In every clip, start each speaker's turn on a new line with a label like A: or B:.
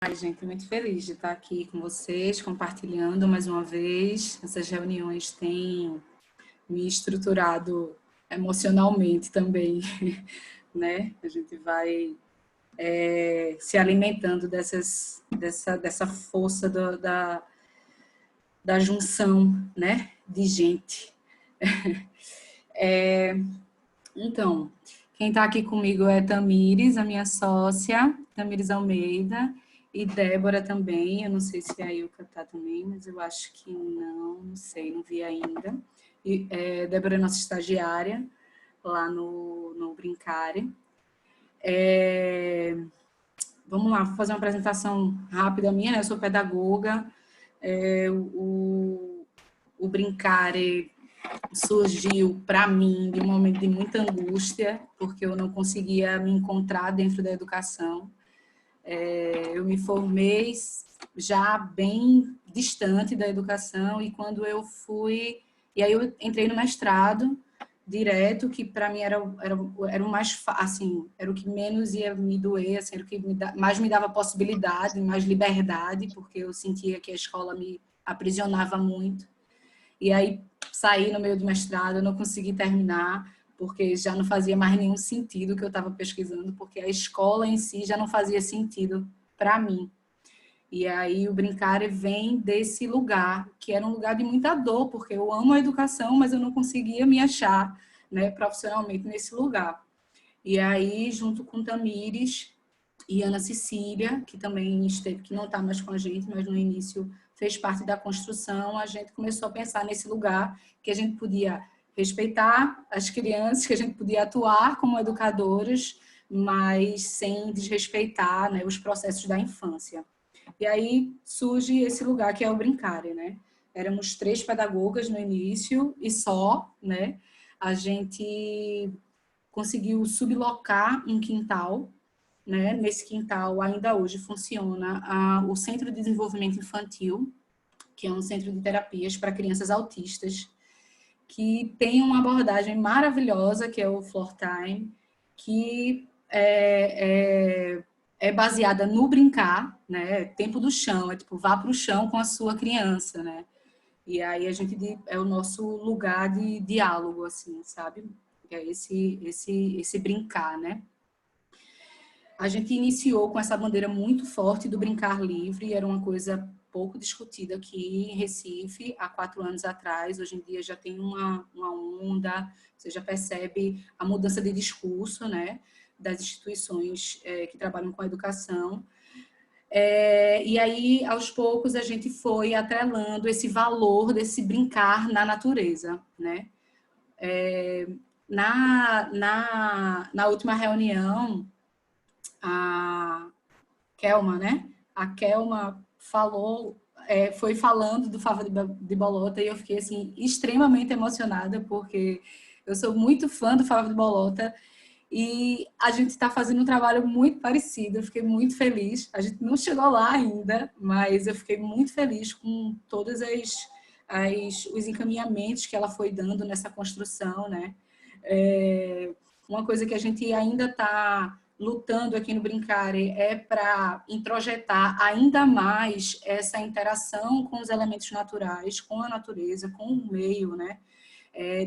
A: Ai, gente, muito feliz de estar aqui com vocês, compartilhando mais uma vez. Essas reuniões têm me estruturado emocionalmente também, né? A gente vai se alimentando dessa força da junção, né? De gente. Então, quem está aqui comigo é Tamires, a minha sócia, Tamires Almeida, e Débora também. Eu não sei se a Ilka está também, mas eu acho que não sei, não vi ainda. E, Débora é nossa estagiária lá no Brincare. Vamos lá, vou fazer uma apresentação rápida minha, né? Eu sou pedagoga. O Brincare surgiu para mim de um momento de muita angústia, porque eu não conseguia me encontrar dentro da educação. Eu me formei já bem distante da educação e quando eu fui... E aí eu entrei no mestrado direto, que para mim era o mais assim, era o que menos ia me doer, assim, era o que mais me dava possibilidade, mais liberdade, porque eu sentia que a escola me aprisionava muito. E aí saí no meio do mestrado, eu não consegui terminar, porque já não fazia mais nenhum sentido o que eu estava pesquisando, porque a escola em si já não fazia sentido para mim. E aí o Brincare vem desse lugar, que era um lugar de muita dor, porque eu amo a educação, mas eu não conseguia me achar, né, profissionalmente nesse lugar. E aí, junto com Tamires e Ana Cecília, que também esteve, que não está mais com a gente, mas no início fez parte da construção, a gente começou a pensar nesse lugar que a gente podia respeitar as crianças, que a gente podia atuar como educadoras, mas sem desrespeitar, né, os processos da infância. E aí surge esse lugar que é o Brincare, né? Éramos 3 pedagogas no início e só, né? A gente conseguiu sublocar um quintal, né? Nesse quintal ainda hoje funciona o Centro de Desenvolvimento Infantil, que é um centro de terapias para crianças autistas, que tem uma abordagem maravilhosa, que é o Floor Time, que é baseada no brincar, né? Tempo do chão, é tipo, vá para o chão com a sua criança, né? E aí a gente é o nosso lugar de diálogo, assim, sabe? É esse brincar, né? A gente iniciou com essa bandeira muito forte do brincar livre, era uma coisa pouco discutida aqui em Recife, há 4 anos atrás. Hoje em dia já tem uma onda, você já percebe a mudança de discurso, né, das instituições que trabalham com a educação. E aí, aos poucos, a gente foi atrelando esse valor desse brincar na natureza, né? Na última reunião, a Kelma, né? A Kelma falou, foi falando do Fava de Bolota e eu fiquei assim extremamente emocionada porque eu sou muito fã do Fava de Bolota e a gente está fazendo um trabalho muito parecido. Eu fiquei muito feliz. A gente não chegou lá ainda, mas eu fiquei muito feliz com todos os encaminhamentos que ela foi dando nessa construção, né? Uma coisa que a gente ainda está lutando aqui no Brincare é para introjetar ainda mais essa interação com os elementos naturais, com a natureza, com o meio, né?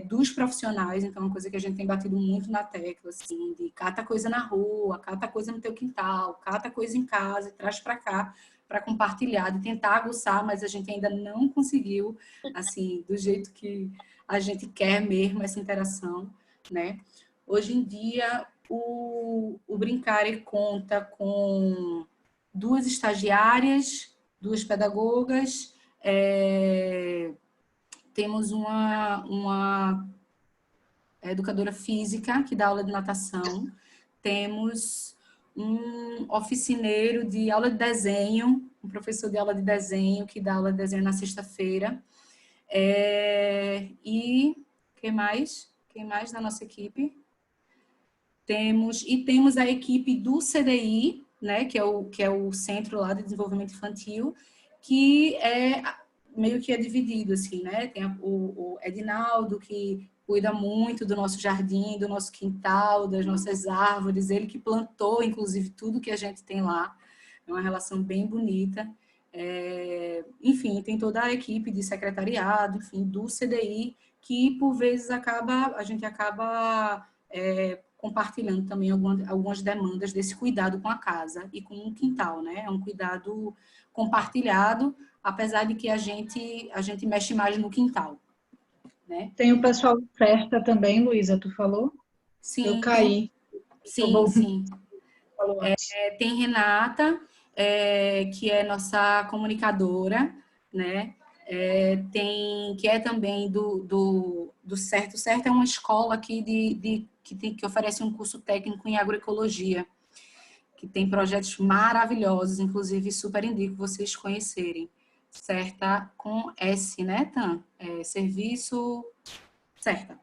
A: Dos profissionais. Então, é uma coisa que a gente tem batido muito na tecla, assim, de cata coisa na rua, cata coisa no teu quintal, cata coisa em casa e traz para cá para compartilhar, de tentar aguçar, mas a gente ainda não conseguiu, assim, do jeito que a gente quer mesmo essa interação, né? Hoje em dia, o Brincare conta com 2 estagiárias, 2 pedagogas, temos uma educadora física que dá aula de natação, temos um oficineiro de aula de desenho, um professor de aula de desenho que dá aula de desenho na sexta-feira. E quem mais? Quem mais na nossa equipe? Temos a equipe do CDI, né, que é o Centro lá de Desenvolvimento Infantil, que meio que é dividido, assim, né? Tem o Edinaldo, que cuida muito do nosso jardim, do nosso quintal, das nossas árvores, ele que plantou, inclusive, tudo que a gente tem lá, é uma relação bem bonita. Enfim, tem toda a equipe de secretariado, enfim, do CDI, que por vezes a gente acaba compartilhando também algumas demandas desse cuidado com a casa e com o quintal, né? É um cuidado compartilhado, apesar de que a gente mexe mais no quintal, né?
B: Tem o pessoal de festa também, Luísa, tu falou? Eu
A: Sim,
B: caí.
A: sim, sim.
B: Falou antes.
A: Tem Renata, que é nossa comunicadora, né? Que é também do Certo. O Certo é uma escola aqui que oferece um curso técnico em agroecologia, que tem projetos maravilhosos, inclusive super indico vocês conhecerem. Certa com S, né, Tan? Serviço Certa.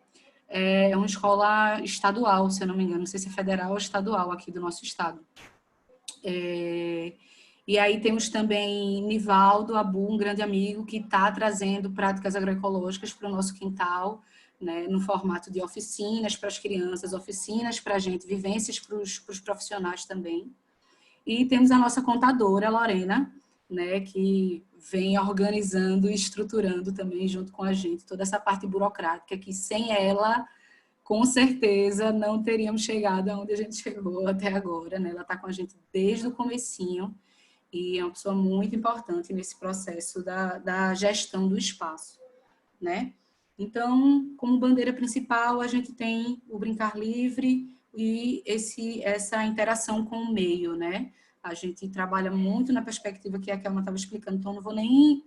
A: É uma escola estadual, se eu não me engano, não sei se é federal ou estadual aqui do nosso estado. E aí temos também Nivaldo Abu, um grande amigo, que está trazendo práticas agroecológicas para o nosso quintal, né, no formato de oficinas para as crianças, oficinas para a gente, vivências para os profissionais também. E temos a nossa contadora, Lorena, né, que vem organizando e estruturando também junto com a gente toda essa parte burocrática, que sem ela, com certeza, não teríamos chegado aonde a gente chegou até agora, né? Ela está com a gente desde o comecinho e é uma pessoa muito importante nesse processo da gestão do espaço, né? Então, como bandeira principal, a gente tem o Brincar Livre e essa interação com o meio, né? A gente trabalha muito na perspectiva que a Kelma estava explicando, então não vou nem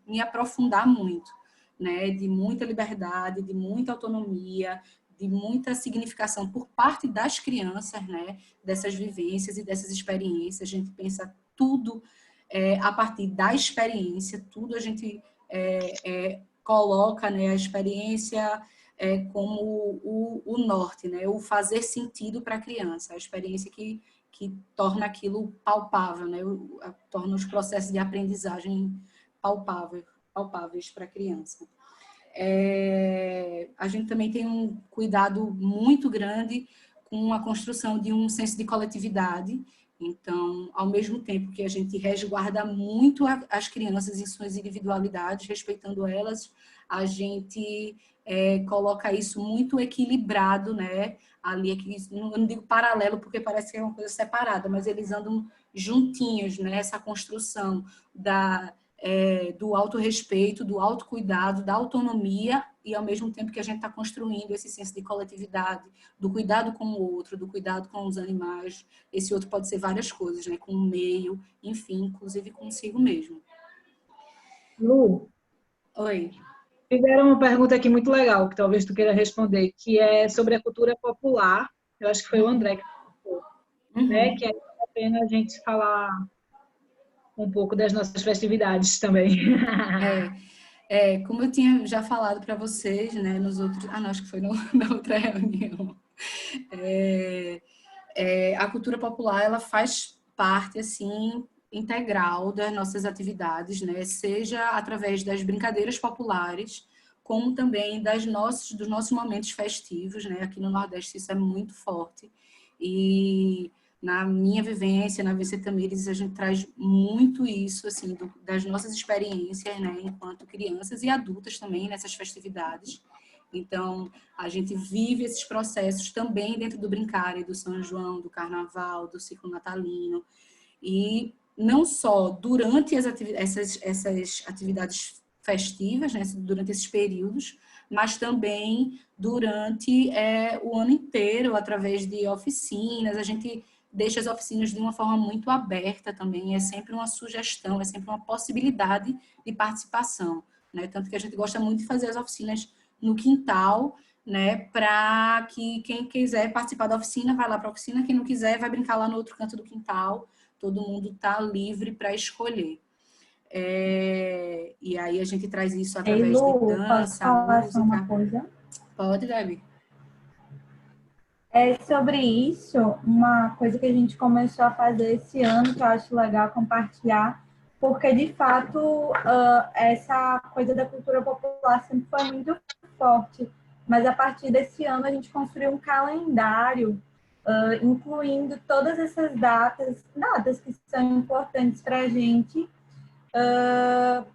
A: me aprofundar muito, né? De muita liberdade, de muita autonomia, de muita significação por parte das crianças, né? Dessas vivências e dessas experiências. A gente pensa tudo a partir da experiência, tudo a gente coloca, né, a experiência como o norte, né, o fazer sentido para a criança, a experiência que torna aquilo palpável, né, torna os processos de aprendizagem palpáveis para a criança. A gente também tem um cuidado muito grande com a construção de um senso de coletividade. Então, ao mesmo tempo que a gente resguarda muito as crianças em suas individualidades, respeitando elas, a gente coloca isso muito equilibrado, né? Ali, eu não digo paralelo, porque parece que é uma coisa separada, mas eles andam juntinhos, né? Essa construção do autorrespeito, do autocuidado, da autonomia e ao mesmo tempo que a gente está construindo esse senso de coletividade, do cuidado com o outro, do cuidado com os animais. Esse outro pode ser várias coisas, né? Com o meio, enfim, inclusive consigo mesmo.
B: Lu,
A: Oi.
B: fizeram uma pergunta aqui muito legal, que talvez tu queira responder, que é sobre a cultura popular. Eu acho que foi o André que falou, né? Que é a pena a gente falar um pouco das nossas festividades também.
A: Como eu tinha já falado para vocês, né, nos outros... não, acho que foi na outra reunião. A cultura popular, ela faz parte, assim, integral das nossas atividades, né? Seja através das brincadeiras populares, como também dos nossos momentos festivos, né? Aqui no Nordeste isso é muito forte. E na minha vivência, na VC Tamires, a gente traz muito isso, assim, das nossas experiências, né? Enquanto crianças e adultas também nessas festividades. Então, a gente vive esses processos também dentro do Brincare, do São João, do Carnaval, do ciclo natalino. E não só durante essas atividades festivas, né, durante esses períodos, mas também durante o ano inteiro, através de oficinas. A gente deixa as oficinas de uma forma muito aberta também, é sempre uma sugestão, é sempre uma possibilidade de participação, né? Tanto que a gente gosta muito de fazer as oficinas no quintal, né, para que quem quiser participar da oficina vai lá para a oficina, quem não quiser vai brincar lá no outro canto do quintal, todo mundo está livre para escolher. E aí a gente traz isso
C: Ei,
A: através de
C: Lu, posso
A: dança,
C: falar só uma
A: música.
C: coisa?
A: Pode, Debbie?
C: Sobre isso, uma coisa que a gente começou a fazer esse ano, que eu acho legal compartilhar, porque de fato essa coisa da cultura popular sempre foi muito forte, mas a partir desse ano a gente construiu um calendário incluindo todas essas datas que são importantes para a gente,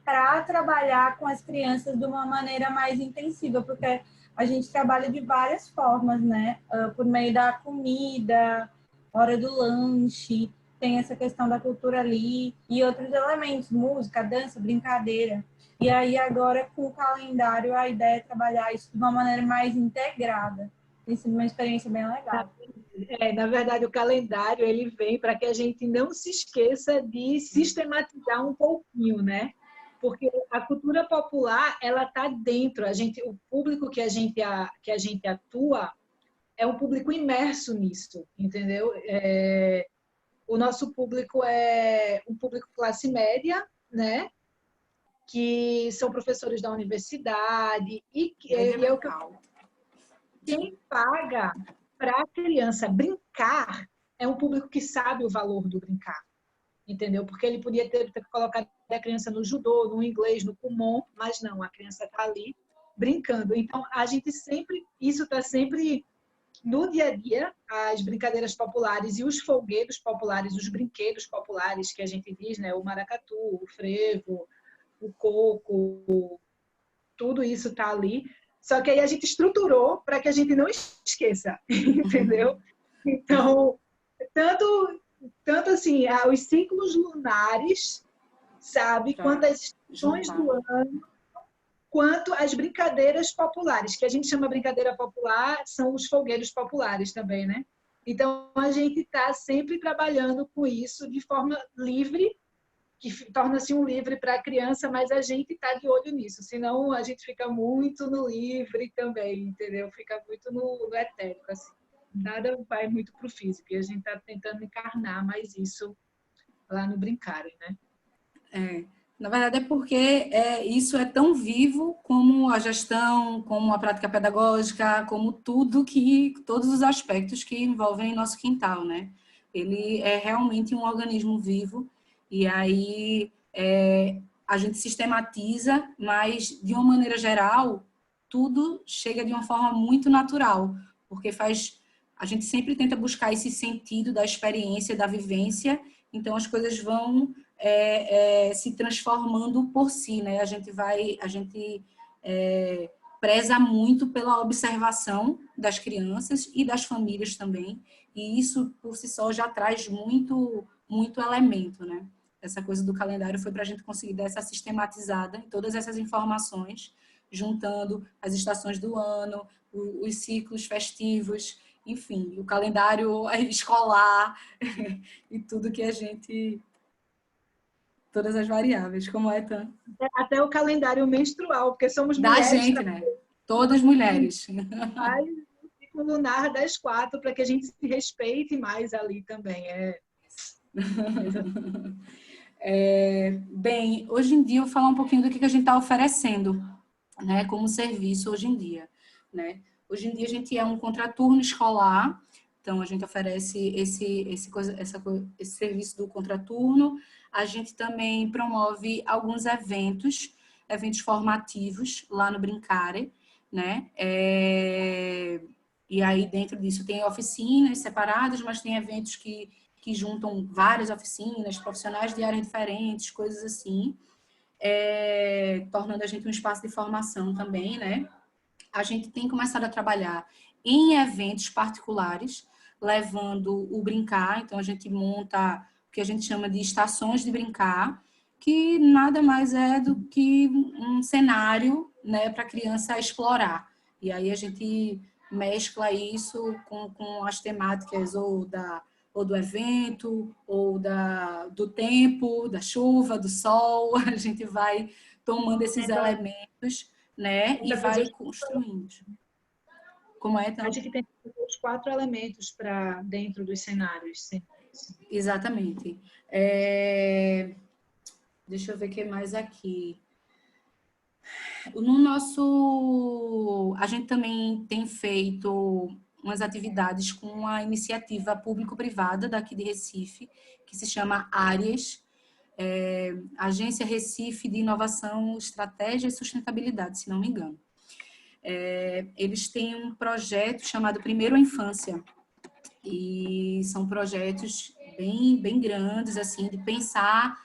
C: para trabalhar com as crianças de uma maneira mais intensiva, porque a gente trabalha de várias formas, né? Por meio da comida, hora do lanche, tem essa questão da cultura ali, e outros elementos, música, dança, brincadeira. E aí agora, com o calendário, a ideia é trabalhar isso de uma maneira mais integrada. Tem sido uma experiência bem legal.
B: Na verdade, o calendário ele vem para que a gente não se esqueça de sistematizar um pouquinho, né? Porque a cultura popular ela está dentro. O público que a gente atua é um público imerso nisso, entendeu? O nosso público é um público classe média, né? Que são professores da universidade quem paga para a criança brincar é um público que sabe o valor do brincar, entendeu? Porque ele podia ter colocado a criança no judô, no inglês, no kumon, mas não, a criança está ali brincando. Então, a gente sempre, isso está sempre no dia a dia, as brincadeiras populares e os folguedos populares, os brinquedos populares que a gente diz, né? O maracatu, o frevo, o coco, tudo isso está ali. Só que aí a gente estruturou para que a gente não esqueça, entendeu? Então, tanto assim, os ciclos lunares, sabe? Quanto as estações do ano, quanto as brincadeiras populares, que a gente chama brincadeira popular, são os folguedos populares também, né? Então, a gente está sempre trabalhando com isso de forma livre, que torna-se um livre para a criança, mas a gente está de olho nisso, senão a gente fica muito no livre também, entendeu? Fica muito no etérico, assim. Nada vai muito para o físico, e a gente está tentando encarnar mais isso lá no Brincarem, né?
A: Na verdade é porque isso é tão vivo como a gestão, como a prática pedagógica, como todos os aspectos que envolvem nosso quintal, né? Ele é realmente um organismo vivo. E aí a gente sistematiza, mas de uma maneira geral, tudo chega de uma forma muito natural, porque a gente sempre tenta buscar esse sentido da experiência, da vivência, então as coisas vão se transformando por si, né? A gente preza muito pela observação das crianças e das famílias também, e isso por si só já traz muito elemento, né? Essa coisa do calendário foi para a gente conseguir dar essa sistematizada em todas essas informações, juntando as estações do ano, os ciclos festivos, enfim, o calendário escolar e tudo que a gente... Todas as variáveis, como é, Tan?
B: Até o calendário menstrual, porque somos
A: da
B: mulheres.
A: Da gente, né? Todas mulheres.
B: Faz o ciclo lunar das 4 para que a gente se respeite mais ali também.
A: Bem, hoje em dia eu vou falar um pouquinho do que a gente está oferecendo, né, como serviço hoje em dia, né? Hoje em dia a gente é um contraturno escolar, então a gente oferece esse serviço do contraturno. A gente também promove alguns eventos formativos lá no Brincare, né? E aí dentro disso tem oficinas separadas, mas tem eventos que juntam várias oficinas, profissionais de áreas diferentes, coisas assim, tornando a gente um espaço de formação também, né? A gente tem começado a trabalhar em eventos particulares, levando o brincar, então a gente monta o que a gente chama de estações de brincar, que nada mais é do que um cenário, né, para a criança explorar. E aí a gente mescla isso com as temáticas ou do evento, ou do tempo, da chuva, do sol, a gente vai tomando esses elementos, né, e vai construindo. Como é, então?
B: A gente tem os 4 elementos para dentro dos cenários. Sim.
A: Exatamente. Deixa eu ver o que mais aqui. A gente também tem feito umas atividades com a iniciativa público-privada daqui de Recife, que se chama Áreas, Agência Recife de Inovação, Estratégia e Sustentabilidade, se não me engano. Eles têm um projeto chamado Primeiro a Infância, E são projetos bem grandes, assim, de pensar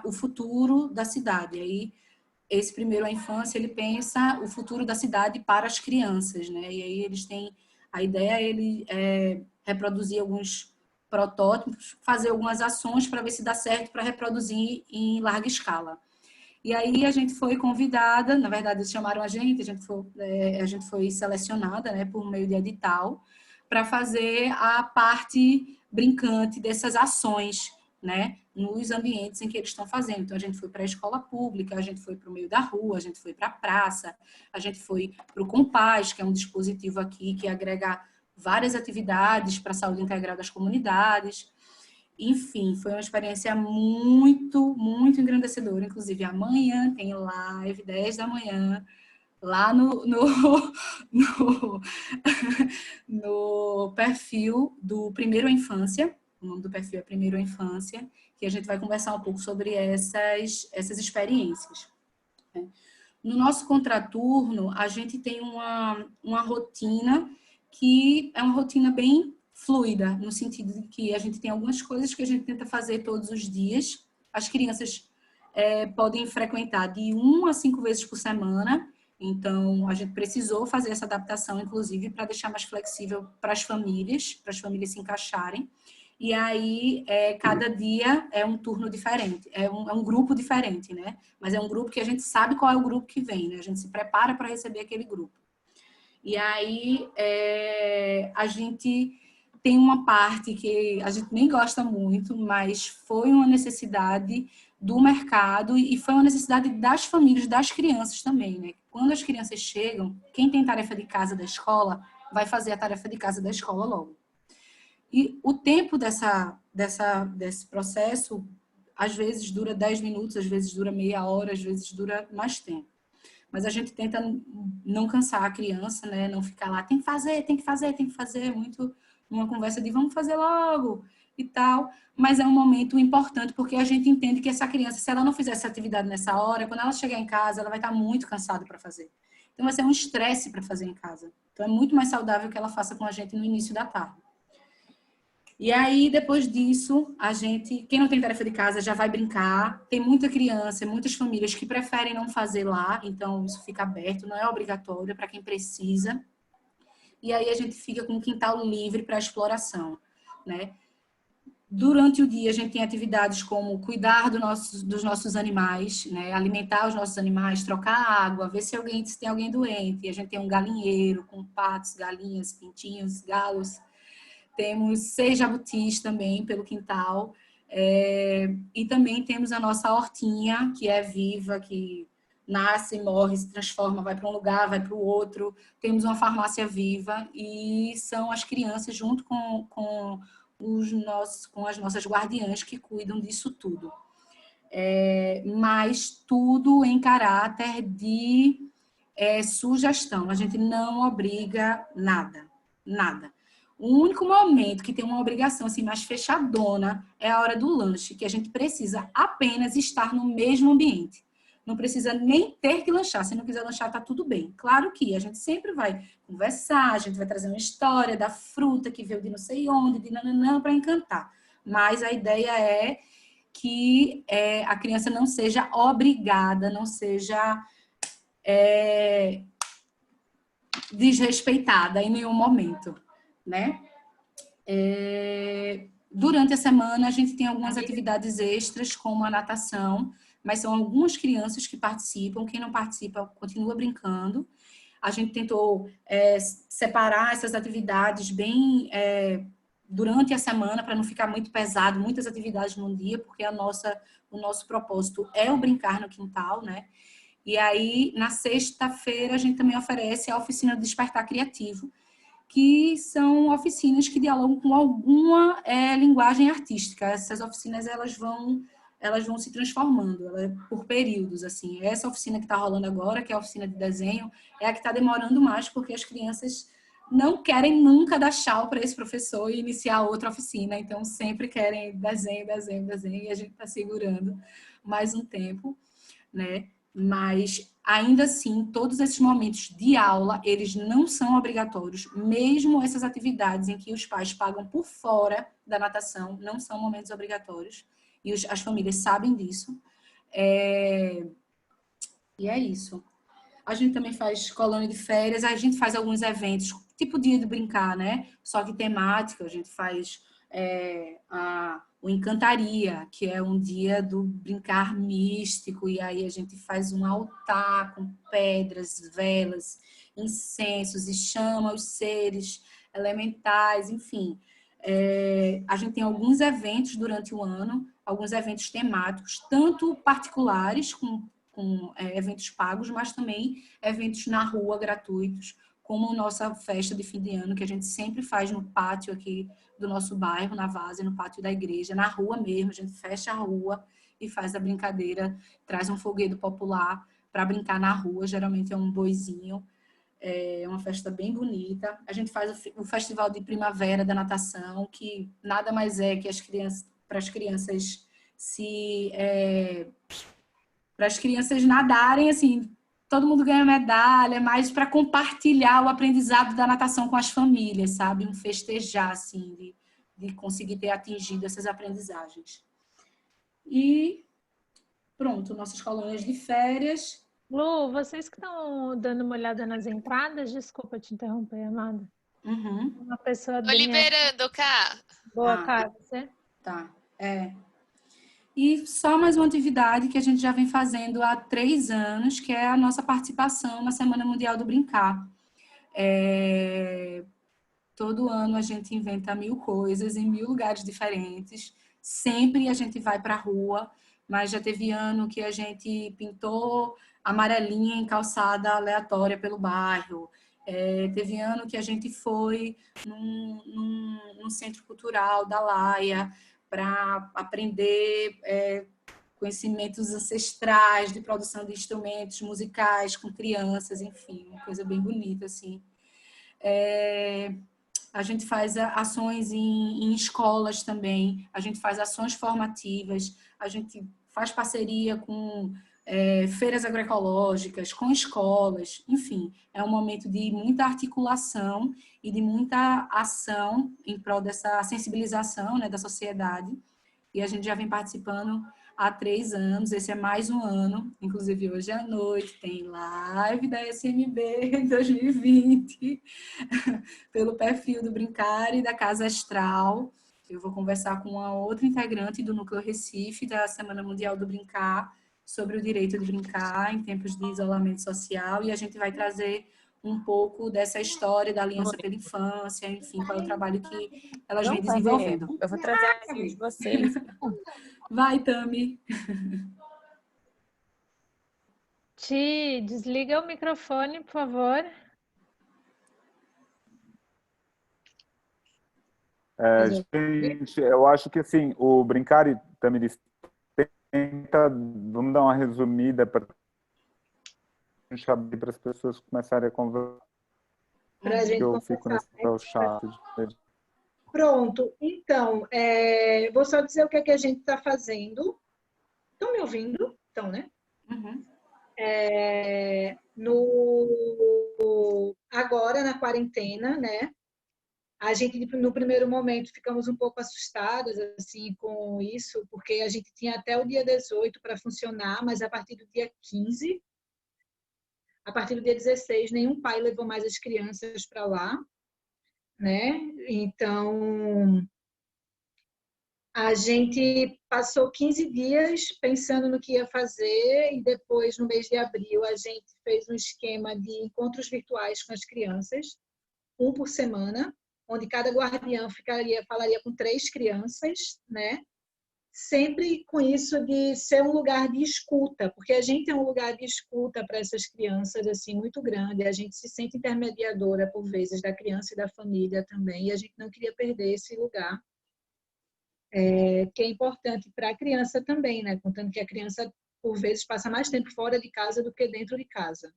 A: o futuro da cidade. Aí, esse primeiro, a infância, ele pensa o futuro da cidade para as crianças, né? E aí eles têm a ideia, reproduzir alguns protótipos, fazer algumas ações para ver se dá certo para reproduzir em larga escala. E aí a gente foi convidada, na verdade eles chamaram a gente foi selecionada, né, por meio de edital, para fazer a parte brincante dessas ações, né, nos ambientes em que eles estão fazendo. Então a gente foi para a escola pública, a gente foi para o meio da rua, a gente foi para a praça, a gente foi para o Compaz, que é um dispositivo aqui que agrega várias atividades para a saúde integral das comunidades. Enfim, foi uma experiência muito engrandecedora. Inclusive, amanhã tem live, 10 da manhã, lá no, no perfil do Primeiro Infância. O nome do perfil é Primeiro Infância, que a gente vai conversar um pouco sobre essas experiências. No nosso contraturno, a gente tem uma rotina que é uma rotina bem fluida, no sentido de que a gente tem algumas coisas que a gente tenta fazer todos os dias. As crianças podem frequentar de 1 a 5 vezes por semana, então a gente precisou fazer essa adaptação, inclusive, para deixar mais flexível para as famílias se encaixarem. E aí, cada dia é um turno diferente, é um grupo diferente, né? Mas é um grupo que a gente sabe qual é o grupo que vem, né? A gente se prepara para receber aquele grupo. E aí, a gente tem uma parte que a gente nem gosta muito, mas foi uma necessidade do mercado e foi uma necessidade das famílias, das crianças também, né? Quando as crianças chegam, quem tem tarefa de casa da escola vai fazer a tarefa de casa da escola logo. E o tempo desse processo, às vezes dura 10 minutos, às vezes dura meia hora, às vezes dura mais tempo. Mas a gente tenta não cansar a criança, né? Não ficar lá, tem que fazer, muito uma conversa de vamos fazer logo e tal. Mas é um momento importante porque a gente entende que essa criança, se ela não fizer essa atividade nessa hora, quando ela chegar em casa, ela vai estar muito cansada para fazer. Então vai ser um estresse para fazer em casa. Então é muito mais saudável que ela faça com a gente no início da tarde. E aí, depois disso, quem não tem tarefa de casa já vai brincar. Tem muita criança, muitas famílias que preferem não fazer lá, então isso fica aberto, não é obrigatório, é para quem precisa. E aí a gente fica com o quintal livre para exploração, né? Durante o dia a gente tem atividades como cuidar dos nossos animais, né? Alimentar os nossos animais, trocar água, ver se tem alguém doente. E a gente tem um galinheiro com patos, galinhas, pintinhos, galos. Temos 6 jabutis também pelo quintal. E também temos a nossa hortinha, que é viva, que nasce, morre, se transforma, vai para um lugar, vai para o outro. Temos uma farmácia viva e são as crianças junto com as nossas guardiãs que cuidam disso tudo. Mas tudo em caráter de sugestão. A gente não obriga nada. O único momento que tem uma obrigação assim, mais fechadona é a hora do lanche, que a gente precisa apenas estar no mesmo ambiente. Não precisa nem ter que lanchar. Se não quiser lanchar, tá tudo bem. Claro que a gente sempre vai conversar, a gente vai trazer uma história da fruta que veio de não sei onde, de nananã, para encantar. Mas a ideia é que a criança não seja obrigada, não seja desrespeitada em nenhum momento, né? Durante a semana, a gente tem algumas atividades extras, como a natação, mas são algumas crianças que participam, quem não participa continua brincando. A gente tentou separar essas atividades bem durante a semana, para não ficar muito pesado, muitas atividades num dia, porque o nosso propósito é o brincar no quintal, né? E aí, na sexta-feira, a gente também oferece a oficina do Despertar Criativo, que são oficinas que dialogam com alguma linguagem artística. Essas oficinas, elas vão se transformando por períodos, assim. Essa oficina que está rolando agora, que é a oficina de desenho, é a que está demorando mais, porque as crianças não querem nunca dar tchau para esse professor e iniciar outra oficina, então sempre querem desenho, e a gente está segurando mais um tempo, né? Mas, ainda assim, todos esses momentos de aula, eles não são obrigatórios, mesmo essas atividades em que os pais pagam por fora da natação, não são momentos obrigatórios, e as famílias sabem disso. E é isso. A gente também faz colônia de férias, a gente faz alguns eventos, tipo dia de brincar, né? Só que temática, a gente faz o Encantaria, que é um dia do brincar místico, e aí a gente faz um altar com pedras, velas, incensos, e chama os seres elementais, enfim. A gente tem alguns eventos durante o ano, alguns eventos temáticos, tanto particulares, com eventos pagos, mas também eventos na rua gratuitos, como nossa festa de fim de ano, que a gente sempre faz no pátio aqui do nosso bairro, na Várzea, no pátio da igreja, na rua mesmo, a gente fecha a rua e faz a brincadeira, traz um foguete popular para brincar na rua, geralmente é um boizinho, é uma festa bem bonita. A gente faz o festival de primavera da natação, que nada mais é que para as crianças para as crianças nadarem, assim, todo mundo ganha medalha, mas para compartilhar o aprendizado da natação com as famílias, sabe? Um festejar, assim, de conseguir ter atingido essas aprendizagens. E pronto, nossas colônias de férias.
D: Lu, vocês que estão dando uma olhada nas entradas, desculpa te interromper, amada.
A: Uhum.
D: Uma pessoa...
E: Tô liberando, Cá.
D: Boa, Cá, você?
A: Tá, E só mais uma atividade que a gente já vem fazendo há 3 anos, que é a nossa participação na Semana Mundial do Brincar. Todo ano a gente inventa 1000 coisas em 1000 lugares diferentes. Sempre a gente vai para a rua, mas já teve ano que a gente pintou amarelinha em calçada aleatória pelo bairro. Teve ano que a gente foi num centro cultural da Laia para aprender conhecimentos ancestrais de produção de instrumentos musicais com crianças, enfim, uma coisa bem bonita, assim. A gente faz ações em escolas também, a gente faz ações formativas, a gente faz parceria com feiras agroecológicas, com escolas, enfim, é um momento de muita articulação e de muita ação em prol dessa sensibilização, né, da sociedade, e a gente já vem participando há 3 anos, esse é mais um ano, inclusive hoje à noite tem live da SMB 2020, pelo perfil do Brincar e da Casa Astral. Eu vou conversar com uma outra integrante do Núcleo Recife, da Semana Mundial do Brincar, sobre o direito de brincar em tempos de isolamento social, e a gente vai trazer um pouco dessa história da Aliança pela Infância, enfim, qual é o trabalho que elas vêm desenvolvendo.
E: Eu vou trazer a de vocês.
A: Vai, Tami.
D: Ti, desliga o microfone, por favor.
F: Gente, eu acho que assim, o Brincar e também tenta, vamos dar uma resumida para abrir para as pessoas começarem a conversar.
B: Para a gente
F: eu fico nesse chato.
B: Pronto, então, vou só dizer o que é que a gente está fazendo. Estão me ouvindo? Estão, né?
A: Uhum.
B: Agora, na quarentena, né? A gente, no primeiro momento, ficamos um pouco assustadas assim, com isso, porque a gente tinha até o dia 18 para funcionar, mas a partir do dia 15, a partir do dia 16, nenhum pai levou mais as crianças para lá, né? Então, a gente passou 15 dias pensando no que ia fazer e depois, no mês de abril, a gente fez um esquema de encontros virtuais com as crianças, um por semana, onde cada guardião falaria com 3 crianças, né? Sempre com isso de ser um lugar de escuta, porque a gente é um lugar de escuta para essas crianças assim muito grande, a gente se sente intermediadora por vezes da criança e da família também, e a gente não queria perder esse lugar, que é importante para a criança também, né? Contando que a criança por vezes passa mais tempo fora de casa do que dentro de casa.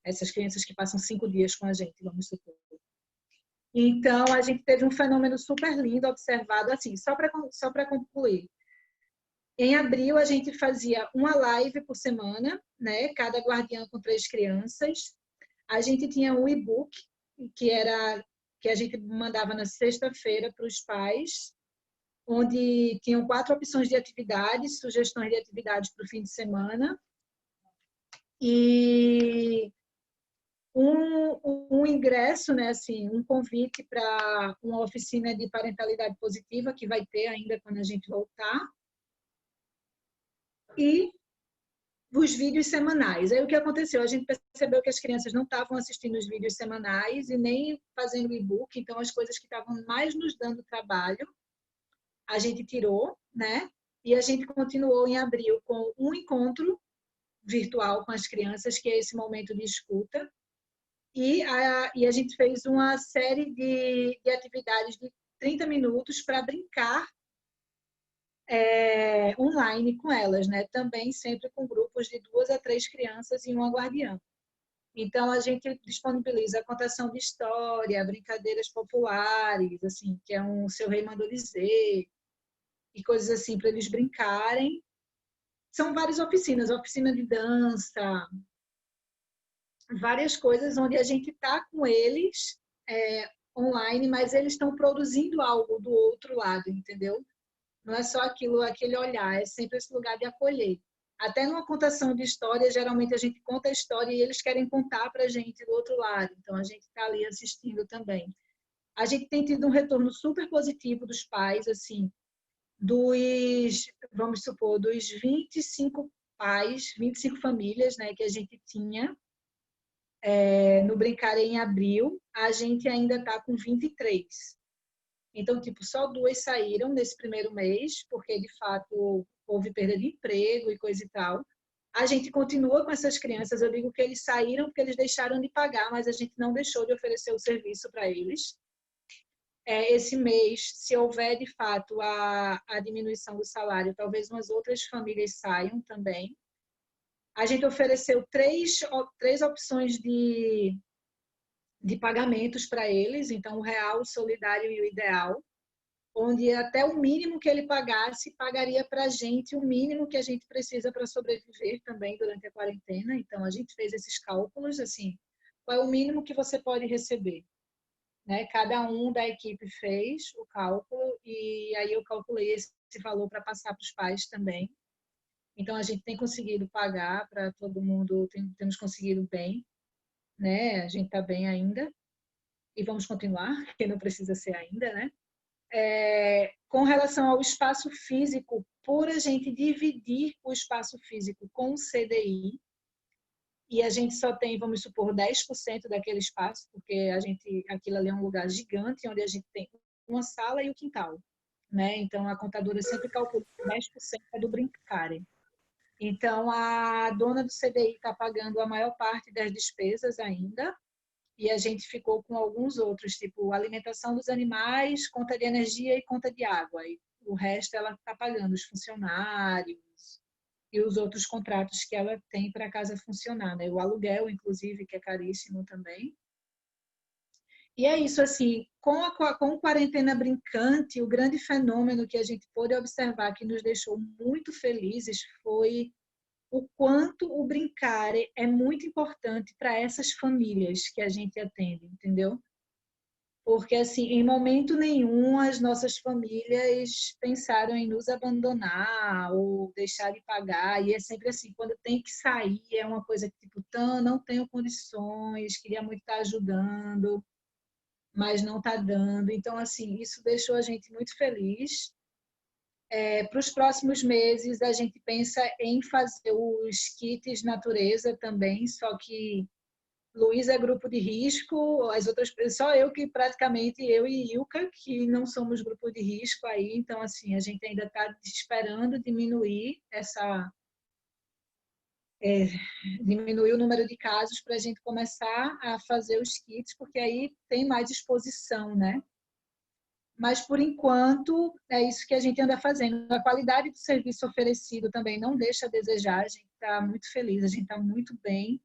B: Essas crianças que passam 5 dias com a gente, vamos supor. Então, a gente teve um fenômeno super lindo observado, assim, só para concluir. Em abril, a gente fazia uma live por semana, né? Cada guardiã com 3 crianças. A gente tinha um e-book, que a gente mandava na sexta-feira para os pais, onde tinham 4 opções de atividades, sugestões de atividades para o fim de semana. E um ingresso, né, assim, um convite para uma oficina de parentalidade positiva, que vai ter ainda quando a gente voltar. E os vídeos semanais. Aí o que aconteceu? A gente percebeu que as crianças não estavam assistindo os vídeos semanais e nem fazendo e-book, então as coisas que estavam mais nos dando trabalho, a gente tirou, né? E a gente continuou em abril com um encontro virtual com as crianças, que é esse momento de escuta, e a gente fez uma série de atividades de 30 minutos para brincar online com elas, né? Também sempre com grupos de 2 a 3 crianças e uma guardiã. Então, a gente disponibiliza a contação de história, brincadeiras populares, assim, que é um Seu Rei Mandou Dizer, e coisas assim para eles brincarem. São várias oficinas, oficina de dança, várias coisas onde a gente está com eles online, mas eles estão produzindo algo do outro lado, entendeu? Não é só aquele olhar, é sempre esse lugar de acolher. Até numa contação de história, geralmente a gente conta a história e eles querem contar para a gente do outro lado. Então, a gente está ali assistindo também. A gente tem tido um retorno super positivo dos pais, assim, vamos supor, dos 25 pais, 25 famílias, né, que a gente tinha no Brincar em abril, a gente ainda está com 23. Então, tipo, só 2 saíram nesse primeiro mês, porque, de fato, houve perda de emprego e coisa e tal. A gente continua com essas crianças. Eu digo que eles saíram porque eles deixaram de pagar, mas a gente não deixou de oferecer o serviço para eles. Esse mês, se houver, de fato, a diminuição do salário, talvez umas outras famílias saiam também. A gente ofereceu 3 opções de pagamentos para eles, então o real, o solidário e o ideal, onde até o mínimo que ele pagasse, pagaria para a gente o mínimo que a gente precisa para sobreviver também durante a quarentena. Então, a gente fez esses cálculos, assim, qual é o mínimo que você pode receber? Né? Cada um da equipe fez o cálculo e aí eu calculei esse valor para passar para os pais também. Então, a gente tem conseguido pagar para todo mundo, temos conseguido bem, né? A gente está bem ainda e vamos continuar, porque não precisa ser ainda, né? Com relação ao espaço físico, por a gente dividir o espaço físico com o CDI, e a gente só tem, vamos supor, 10% daquele espaço, porque aquilo ali é um lugar gigante, onde a gente tem uma sala e o quintal, né? Então, a contadora sempre calcula que 10% é do Brincare. Então, a dona do CDI está pagando a maior parte das despesas ainda, e a gente ficou com alguns outros, tipo alimentação dos animais, conta de energia e conta de água. E o resto ela está pagando os funcionários e os outros contratos que ela tem para a casa funcionar, né? O aluguel, inclusive, que é caríssimo também. E é isso, assim, com quarentena brincante, o grande fenômeno que a gente pôde observar, que nos deixou muito felizes, foi o quanto o brincar é muito importante para essas famílias que a gente atende, entendeu? Porque, assim, em momento nenhum as nossas famílias pensaram em nos abandonar ou deixar de pagar. E é sempre assim, quando tem que sair, é uma coisa que, tipo, não tenho condições, queria muito estar ajudando, mas não está dando. Então, assim, isso deixou a gente muito feliz. Para os próximos meses, a gente pensa em fazer os kits natureza também, só que Luiz é grupo de risco, as outras só eu que praticamente, eu e Ilka, que não somos grupo de risco aí, então assim, a gente ainda está esperando diminuir o número de casos para a gente começar a fazer os kits, porque aí tem mais exposição, né? Mas, por enquanto, é isso que a gente anda fazendo. A qualidade do serviço oferecido também não deixa a desejar. A gente está muito feliz, a gente está muito bem,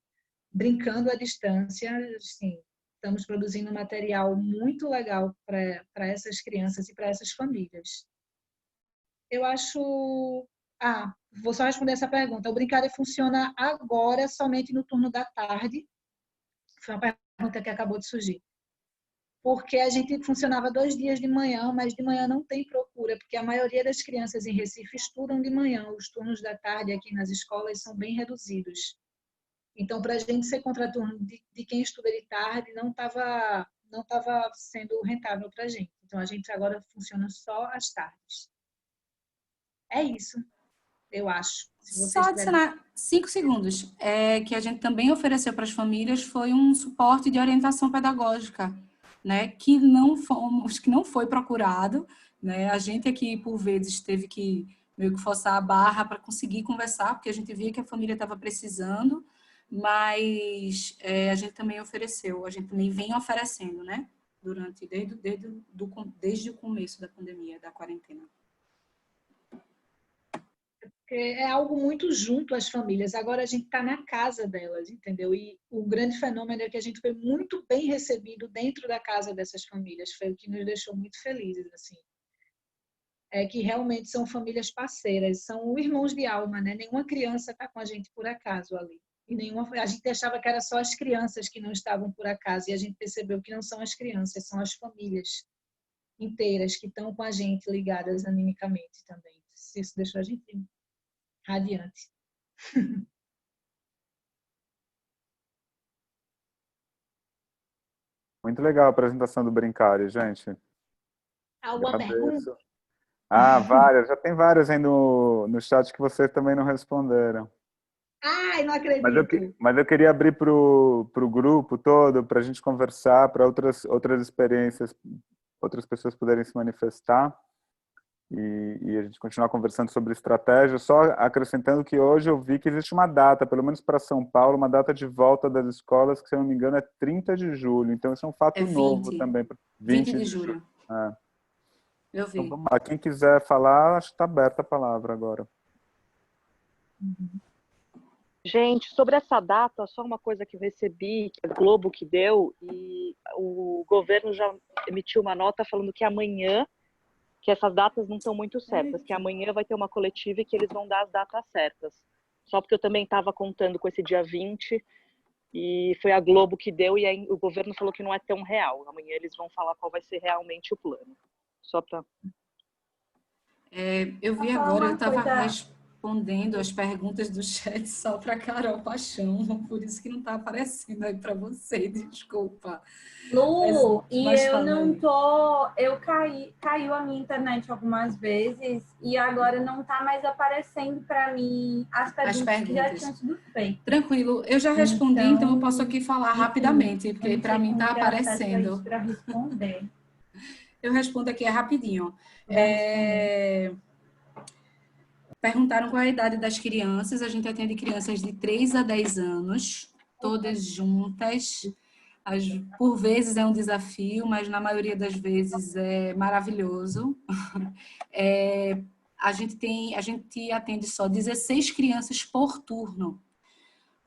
B: brincando à distância. Assim, estamos produzindo material muito legal para essas crianças e para essas famílias. Eu acho Vou só responder essa pergunta. O Brincare funciona agora somente no turno da tarde? Foi uma pergunta que acabou de surgir. Porque a gente funcionava 2 dias de manhã, mas de manhã não tem procura, porque a maioria das crianças em Recife estudam de manhã. Os turnos da tarde aqui nas escolas são bem reduzidos. Então, para a gente ser contraturno de quem estuda de tarde, não tava sendo rentável para a gente. Então, a gente agora funciona só às tardes. É isso, eu acho.
A: Só adicionar 5 segundos. Que a gente também ofereceu para as famílias foi um suporte de orientação pedagógica, né? Que não foi procurado, né? A gente aqui, por vezes, teve que meio que forçar a barra para conseguir conversar, porque a gente via que a família estava precisando, mas a gente também ofereceu, a gente também vem oferecendo, né? Desde o começo da pandemia, da quarentena.
B: É algo muito junto às famílias. Agora a gente está na casa delas, entendeu? E o grande fenômeno é que a gente foi muito bem recebido dentro da casa dessas famílias. Foi o que nos deixou muito felizes, assim. É que realmente são famílias parceiras, são irmãos de alma, né? Nenhuma criança está com a gente por acaso ali. A gente achava que era só as crianças que não estavam por acaso, e a gente percebeu que não são as crianças, são as famílias inteiras que estão com a gente ligadas animicamente também. Isso deixou a gente radiante.
F: Muito legal a apresentação do Brincare, gente.
B: Alguma pergunta?
F: Várias. Já tem várias aí no chat que vocês também não responderam.
B: Ai, não acredito.
F: Mas eu queria abrir para o grupo todo, para a gente conversar, para outras experiências, outras pessoas poderem se manifestar e a gente continuar conversando sobre estratégia. Só acrescentando que hoje eu vi que existe uma data, pelo menos para São Paulo, uma data de volta das escolas, que se eu não me engano é 30 de julho. Então isso é um fato novo também.
A: 20 de julho. Eu vi.
F: Então vamos lá, quem quiser falar, acho que está aberta a palavra agora.
G: Gente, sobre essa data, só uma coisa que eu recebi, que a Globo que deu, e o governo já emitiu uma nota falando que amanhã, que essas datas não estão muito certas, que amanhã vai ter uma coletiva e que eles vão dar as datas certas. Só porque eu também estava contando com esse dia 20, e foi a Globo que deu, e aí o governo falou que não é tão real. Amanhã eles vão falar qual vai ser realmente o plano. Só para...
A: eu vi agora, eu estava respondendo as perguntas do chat só para Carol Paixão, por isso que não está aparecendo aí para você, desculpa.
C: Lu, eu não tô... Caiu a minha internet algumas vezes e agora não está mais aparecendo para mim as perguntas que já tinham sido feitas.
A: Tranquilo, eu já respondi, então eu posso aqui falar rapidamente, porque para mim está aparecendo.
C: Para responder.
A: Eu respondo aqui rapidinho. Perguntaram qual é a idade das crianças. A gente atende crianças de 3 a 10 anos, todas juntas. Por vezes é um desafio, mas na maioria das vezes é maravilhoso. A gente atende só 16 crianças por turno,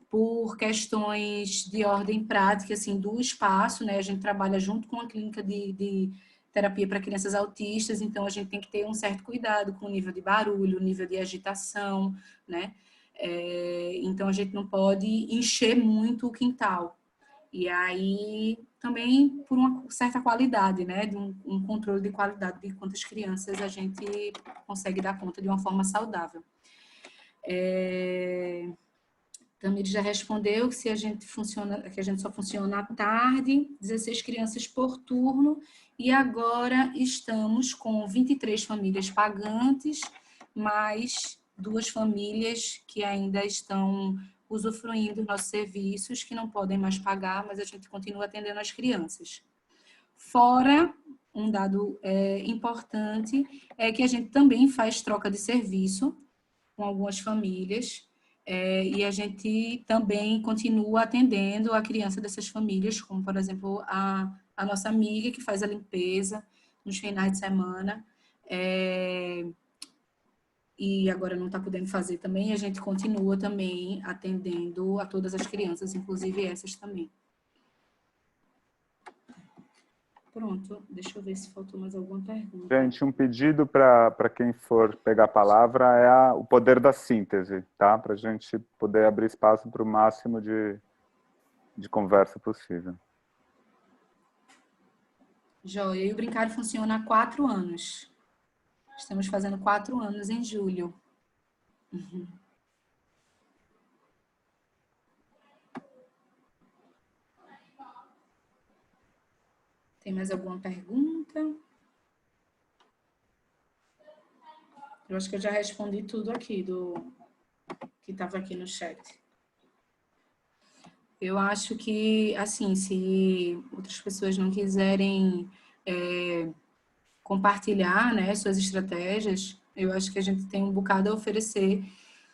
A: por questões de ordem prática, assim, do espaço, né? A gente trabalha junto com a clínica de terapia para crianças autistas, então a gente tem que ter um certo cuidado com o nível de barulho, o nível de agitação, né? Então a gente não pode encher muito o quintal. E aí também por uma certa qualidade, né? De um controle de qualidade de quantas crianças a gente consegue dar conta de uma forma saudável. Tamir já respondeu que a gente só funciona à tarde, 16 crianças por turno, e agora estamos com 23 famílias pagantes, mais 2 famílias que ainda estão usufruindo dos nossos serviços, que não podem mais pagar, mas a gente continua atendendo as crianças. Fora, um dado importante é que a gente também faz troca de serviço com algumas famílias, e a gente também continua atendendo a criança dessas famílias, como, por exemplo, a nossa amiga que faz a limpeza nos finais de semana, e agora não está podendo fazer também, e a gente continua também atendendo a todas as crianças, inclusive essas também. Pronto, deixa eu ver se faltou mais alguma pergunta.
F: Gente, um pedido para quem for pegar a palavra é o poder da síntese, tá? Para a gente poder abrir espaço para o máximo de conversa possível.
A: Joia, e o Brincário funciona há 4 anos. Estamos fazendo 4 anos em julho. Tem mais alguma pergunta? Eu acho que eu já respondi tudo aqui que estava aqui no chat. Eu acho que, assim, se outras pessoas não quiserem compartilhar, né, suas estratégias, eu acho que a gente tem um bocado a oferecer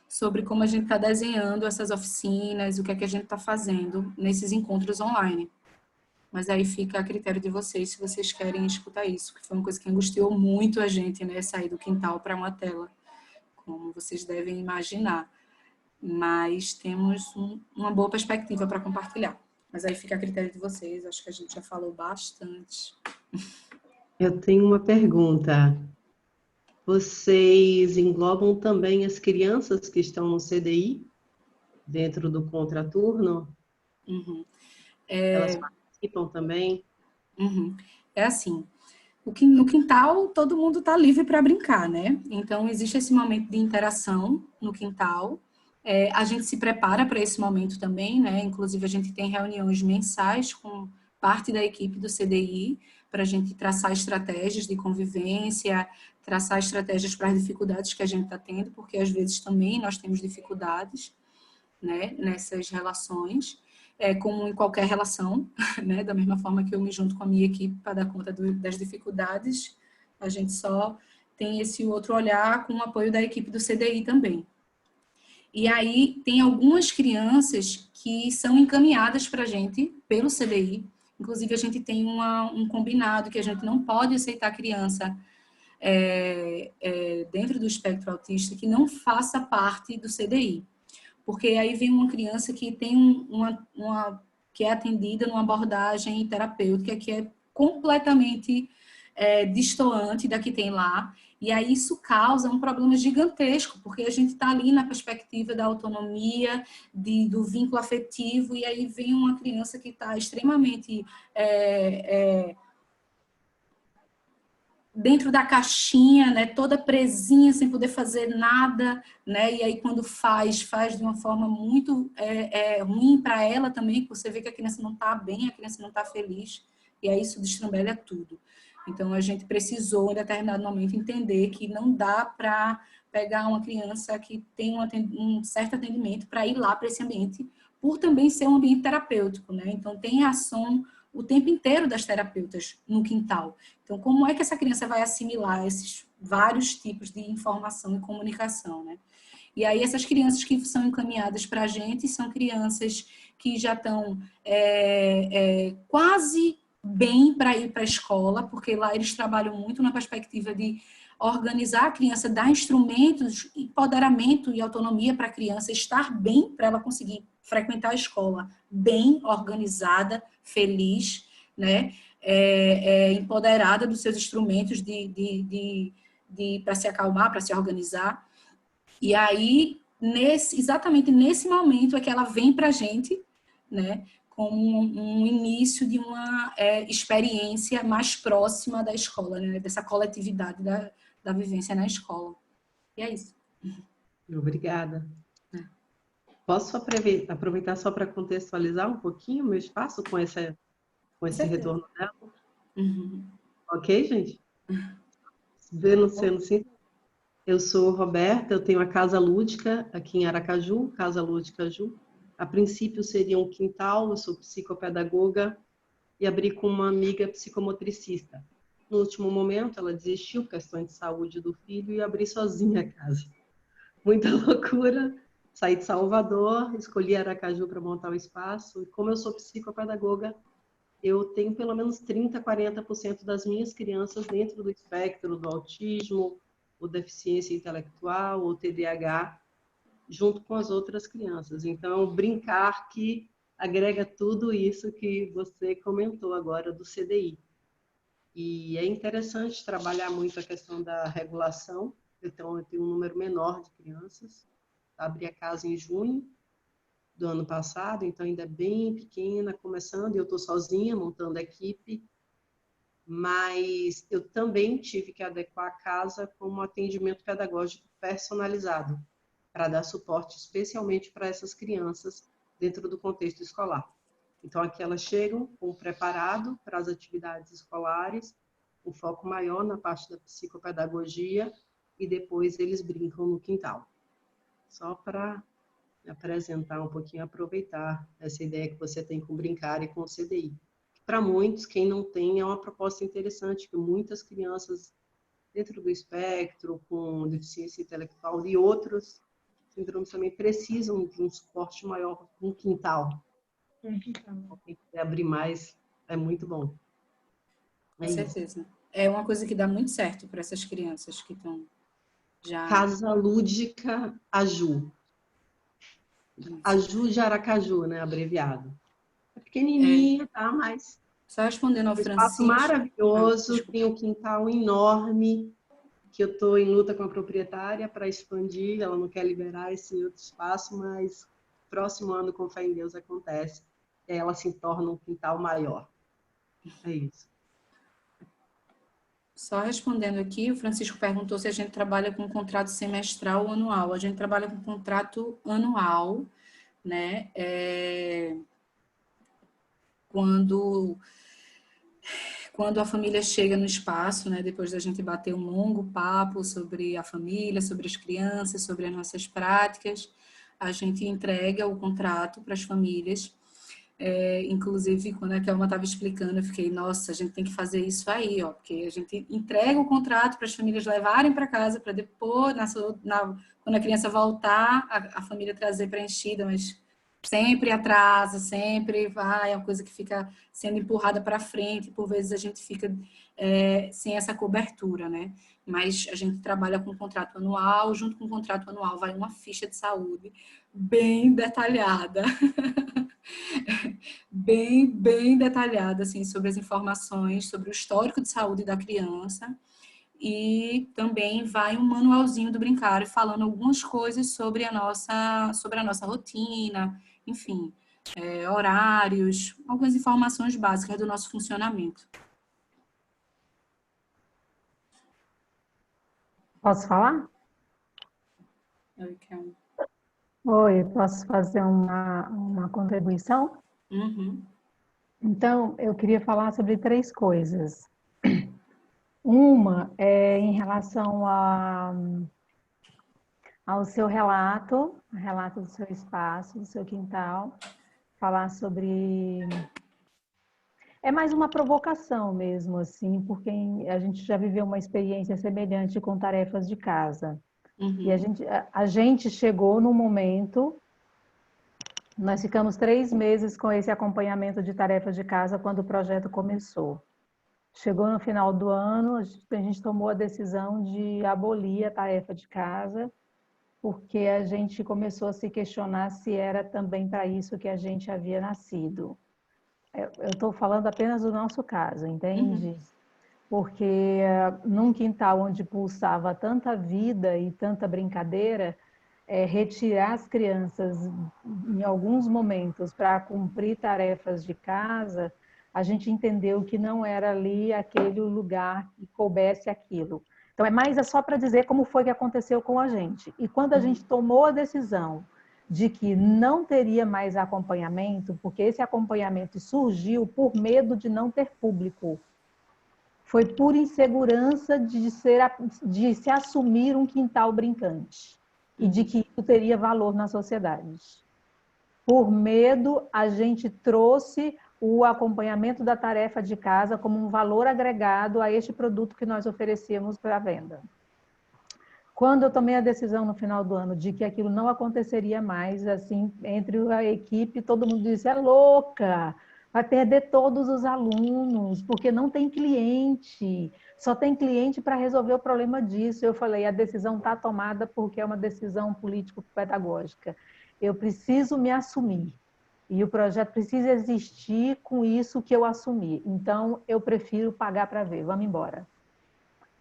A: sobre como a gente está desenhando essas oficinas, o que é que a gente está fazendo nesses encontros online. Mas aí fica a critério de vocês, se vocês querem escutar isso, que foi uma coisa que angustiou muito a gente, né, sair do quintal para uma tela, como vocês devem imaginar. Mas temos uma boa perspectiva para compartilhar. Mas aí fica a critério de vocês, acho que a gente já falou bastante.
H: Eu tenho uma pergunta. Vocês englobam também as crianças que estão no CDI, dentro do contraturno?
A: Uhum.
H: Elas participam também?
A: Uhum. É assim, no quintal todo mundo está livre para brincar, né? Então existe esse momento de interação no quintal. A gente se prepara para esse momento também, né? Inclusive a gente tem reuniões mensais com parte da equipe do CDI para a gente traçar estratégias de convivência, traçar estratégias para as dificuldades que a gente está tendo, porque às vezes também nós temos dificuldades, né, nessas relações, como em qualquer relação, né, da mesma forma que eu me junto com a minha equipe para dar conta das dificuldades, a gente só tem esse outro olhar com o apoio da equipe do CDI também. E aí tem algumas crianças que são encaminhadas para a gente pelo CDI, inclusive a gente tem um combinado que a gente não pode aceitar criança dentro do espectro autista que não faça parte do CDI. Porque aí vem uma criança que tem que é atendida numa abordagem terapêutica que é completamente destoante da que tem lá, e aí isso causa um problema gigantesco, porque a gente está ali na perspectiva da autonomia, do vínculo afetivo, e aí vem uma criança que está extremamente dentro da caixinha, né, toda presinha, sem poder fazer nada, né, e aí quando faz de uma forma muito ruim para ela também, porque você vê que a criança não está bem, a criança não está feliz, e aí isso destrambelha tudo. Então, a gente precisou, em determinado momento, entender que não dá para pegar uma criança que tem um certo atendimento para ir lá para esse ambiente, por também ser um ambiente terapêutico, né, então tem ação o tempo inteiro das terapeutas no quintal. Então, como é que essa criança vai assimilar esses vários tipos de informação e comunicação, né? E aí, essas crianças que são encaminhadas para a gente são crianças que já estão quase bem para ir para a escola, porque lá eles trabalham muito na perspectiva de organizar a criança, dar instrumentos, empoderamento e autonomia para a criança estar bem, para ela conseguir frequentar a escola bem organizada, feliz, né? Empoderada dos seus instrumentos para se acalmar, para se organizar. E aí, exatamente nesse momento é que ela vem para a gente, né? Como um início de uma experiência mais próxima da escola, né? Dessa coletividade da vivência na escola. E é isso.
H: Obrigada. Posso aproveitar só para contextualizar um pouquinho o meu espaço com esse retorno dela?
A: Uhum.
H: Ok, gente? Sendo sim. Eu sou Roberta, eu tenho a Casa Lúdica aqui em Aracaju, Casa Lúdica Ju. A princípio seria um quintal, eu sou psicopedagoga e abri com uma amiga psicomotricista. No último momento, ela desistiu por questões de saúde do filho e abri sozinha a casa. Muita loucura. Saí de Salvador, escolhi Aracaju para montar o espaço. E como eu sou psicopedagoga, eu tenho pelo menos 30%, 40% das minhas crianças dentro do espectro do autismo, ou deficiência intelectual, ou TDAH, junto com as outras crianças. Então, brincar que agrega tudo isso que você comentou agora do CDI. E é interessante trabalhar muito a questão da regulação. Então, eu tenho um número menor de crianças. Abri a casa em junho do ano passado, então ainda é bem pequena, começando, e eu estou sozinha, montando a equipe. Mas eu também tive que adequar a casa com um atendimento pedagógico personalizado, para dar suporte especialmente para essas crianças dentro do contexto escolar. Então, aqui elas chegam com preparado para as atividades escolares, o foco maior na parte da psicopedagogia, e depois eles brincam no quintal. Só para apresentar um pouquinho, aproveitar essa ideia que você tem com brincar e com o CDI. Para muitos, quem não tem, é uma proposta interessante, que muitas crianças dentro do espectro, com deficiência intelectual e outros síndromes também precisam de um suporte maior no quintal. Quem quiser abrir mais, é muito bom.
A: Com certeza. É uma coisa que dá muito certo para essas crianças que estão já...
H: Casa Lúdica Aju. Aju de Aracaju, né? Abreviado. É pequenininho, tá? Mas...
A: Só respondendo ao
H: um espaço
A: Francisco...
H: maravilhoso, tem um quintal enorme, que eu estou em luta com a proprietária para expandir, ela não quer liberar esse outro espaço, mas próximo ano, com fé em Deus, acontece. E aí ela se torna um quintal maior. É isso.
A: Só respondendo aqui, o Francisco perguntou se a gente trabalha com contrato semestral ou anual. A gente trabalha com contrato anual, né? Quando a família chega no espaço, né, depois da gente bater um longo papo sobre a família, sobre as crianças, sobre as nossas práticas, a gente entrega o contrato para as famílias. Inclusive, quando a Kelma estava explicando, eu fiquei, nossa, a gente tem que fazer isso aí, ó, porque a gente entrega o contrato para as famílias levarem para casa, para depois, quando a criança voltar, a família trazer preenchida, mas sempre atrasa, sempre vai, é uma coisa que fica sendo empurrada para frente, por vezes a gente fica sem essa cobertura, né? Mas a gente trabalha com um contrato anual, junto com o contrato anual vai uma ficha de saúde bem detalhada, bem detalhada, assim, sobre as informações, sobre o histórico de saúde da criança, e também vai um manualzinho do Brincar, falando algumas coisas sobre a nossa rotina, enfim, horários, algumas informações básicas do nosso funcionamento.
I: Posso falar? Oi, posso fazer uma contribuição?
A: Uhum.
I: Então, eu queria falar sobre 3 coisas. Uma é em relação ao seu relato do seu espaço, do seu quintal, falar sobre... É mais uma provocação mesmo, assim, porque a gente já viveu uma experiência semelhante com tarefas de casa.
A: Uhum.
I: E a gente chegou no momento... Nós ficamos 3 meses com esse acompanhamento de tarefas de casa quando o projeto começou. Chegou no final do ano, a gente tomou a decisão de abolir a tarefa de casa, porque a gente começou a se questionar se era também para isso que a gente havia nascido. Eu estou falando apenas do nosso caso, entende?
A: Uhum.
I: Porque num quintal onde pulsava tanta vida e tanta brincadeira, retirar as crianças em alguns momentos para cumprir tarefas de casa, a gente entendeu que não era ali aquele lugar que coubesse aquilo. Então, é só para dizer como foi que aconteceu com a gente. E quando a gente tomou a decisão de que não teria mais acompanhamento, porque esse acompanhamento surgiu por medo de não ter público, foi por insegurança de se assumir um quintal brincante e de que isso teria valor na sociedade. Por medo, a gente trouxe o acompanhamento da tarefa de casa como um valor agregado a este produto que nós oferecíamos para a venda. Quando eu tomei a decisão no final do ano de que aquilo não aconteceria mais, assim, entre a equipe, todo mundo disse, é louca, vai perder todos os alunos, porque não tem cliente, só tem cliente para resolver o problema disso. Eu falei, a decisão está tomada porque é uma decisão político-pedagógica. Eu preciso me assumir. E o projeto precisa existir com isso que eu assumi. Então, eu prefiro pagar para ver. Vamos embora.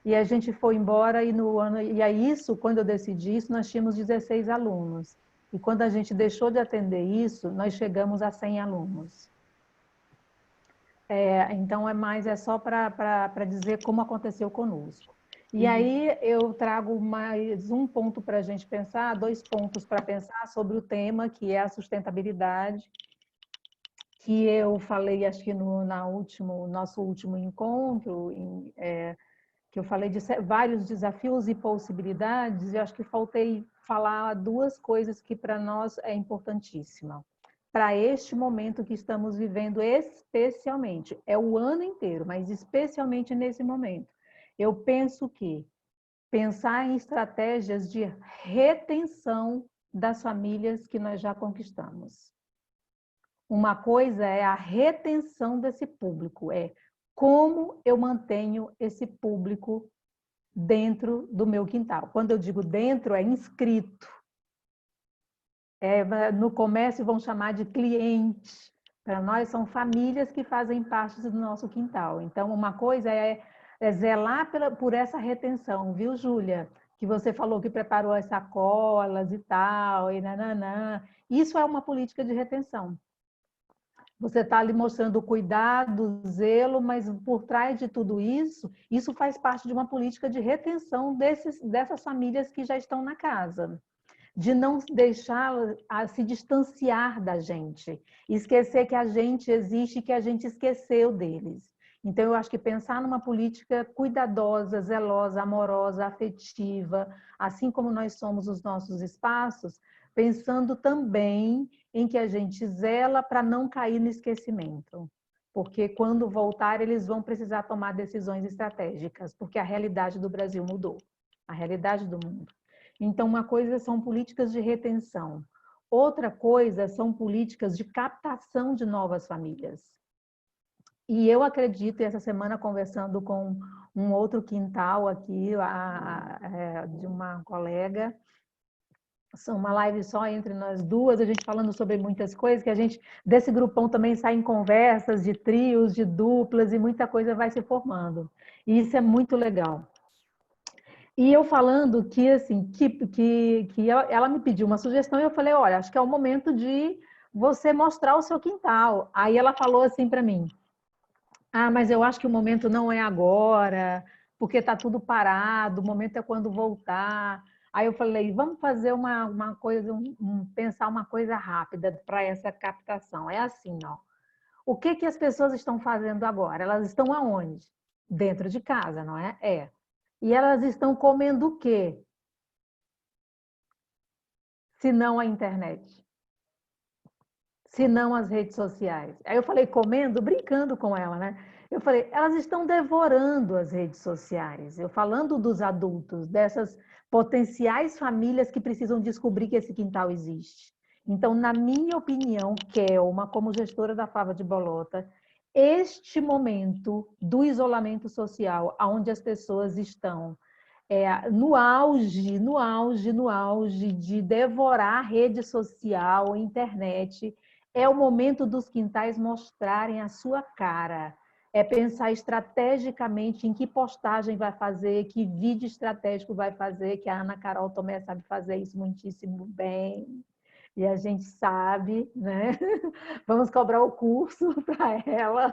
I: E a gente foi embora e aí isso, quando eu decidi isso, nós tínhamos 16 alunos. E quando a gente deixou de atender isso, nós chegamos a 100 alunos. Então, é só para dizer como aconteceu conosco. E aí eu trago mais um ponto para a gente pensar, 2 pontos para pensar sobre o tema, que é a sustentabilidade, que eu falei, acho que no nosso último encontro, que eu falei de vários desafios e possibilidades, e acho que faltei falar 2 coisas que para nós é importantíssima. Para este momento que estamos vivendo especialmente, é o ano inteiro, mas especialmente nesse momento. Eu penso que pensar em estratégias de retenção das famílias que nós já conquistamos. Uma coisa é a retenção desse público, como eu mantenho esse público dentro do meu quintal. Quando eu digo dentro, é inscrito. No comércio vão chamar de cliente. Para nós são famílias que fazem parte do nosso quintal. Então, uma coisa é zelar por essa retenção, viu, Júlia? Que você falou que preparou as sacolas e tal, e nananã. Isso é uma política de retenção. Você está ali mostrando o cuidado, o zelo, mas por trás de tudo isso, isso faz parte de uma política de retenção dessas famílias que já estão na casa. De não deixá-las se distanciar da gente, esquecer que a gente existe e que a gente esqueceu deles. Então, eu acho que pensar numa política cuidadosa, zelosa, amorosa, afetiva, assim como nós somos os nossos espaços, pensando também em que a gente zela para não cair no esquecimento. Porque quando voltar, eles vão precisar tomar decisões estratégicas, porque a realidade do Brasil mudou, a realidade do mundo. Então, uma coisa são políticas de retenção. Outra coisa são políticas de captação de novas famílias. E eu acredito, e essa semana conversando com um outro quintal aqui, de uma colega, uma live só entre nós duas, a gente falando sobre muitas coisas, que a gente, desse grupão também saem conversas de trios, de duplas, e muita coisa vai se formando. E isso é muito legal. E eu falando que, assim, que ela me pediu uma sugestão e eu falei, olha, acho que é o momento de você mostrar o seu quintal. Aí ela falou assim para mim, mas eu acho que o momento não é agora, porque está tudo parado, o momento é quando voltar. Aí eu falei, vamos fazer uma coisa, pensar uma coisa rápida para essa captação. É assim, ó. O que as pessoas estão fazendo agora? Elas estão aonde? Dentro de casa, não é? E elas estão comendo o quê? Se não a internet. Se não as redes sociais. Aí eu falei comendo, brincando com ela, né? Eu falei, elas estão devorando as redes sociais. Eu falando dos adultos, dessas potenciais famílias que precisam descobrir que esse quintal existe. Então, na minha opinião, Kelma, como gestora da Fava de Bolota, este momento do isolamento social, onde as pessoas estão no auge de devorar a rede social, a internet, é o momento dos quintais mostrarem a sua cara. É pensar estrategicamente em que postagem vai fazer, que vídeo estratégico vai fazer, que a Ana Carol Tomé sabe fazer isso muitíssimo bem. E a gente sabe, né? Vamos cobrar o curso para ela.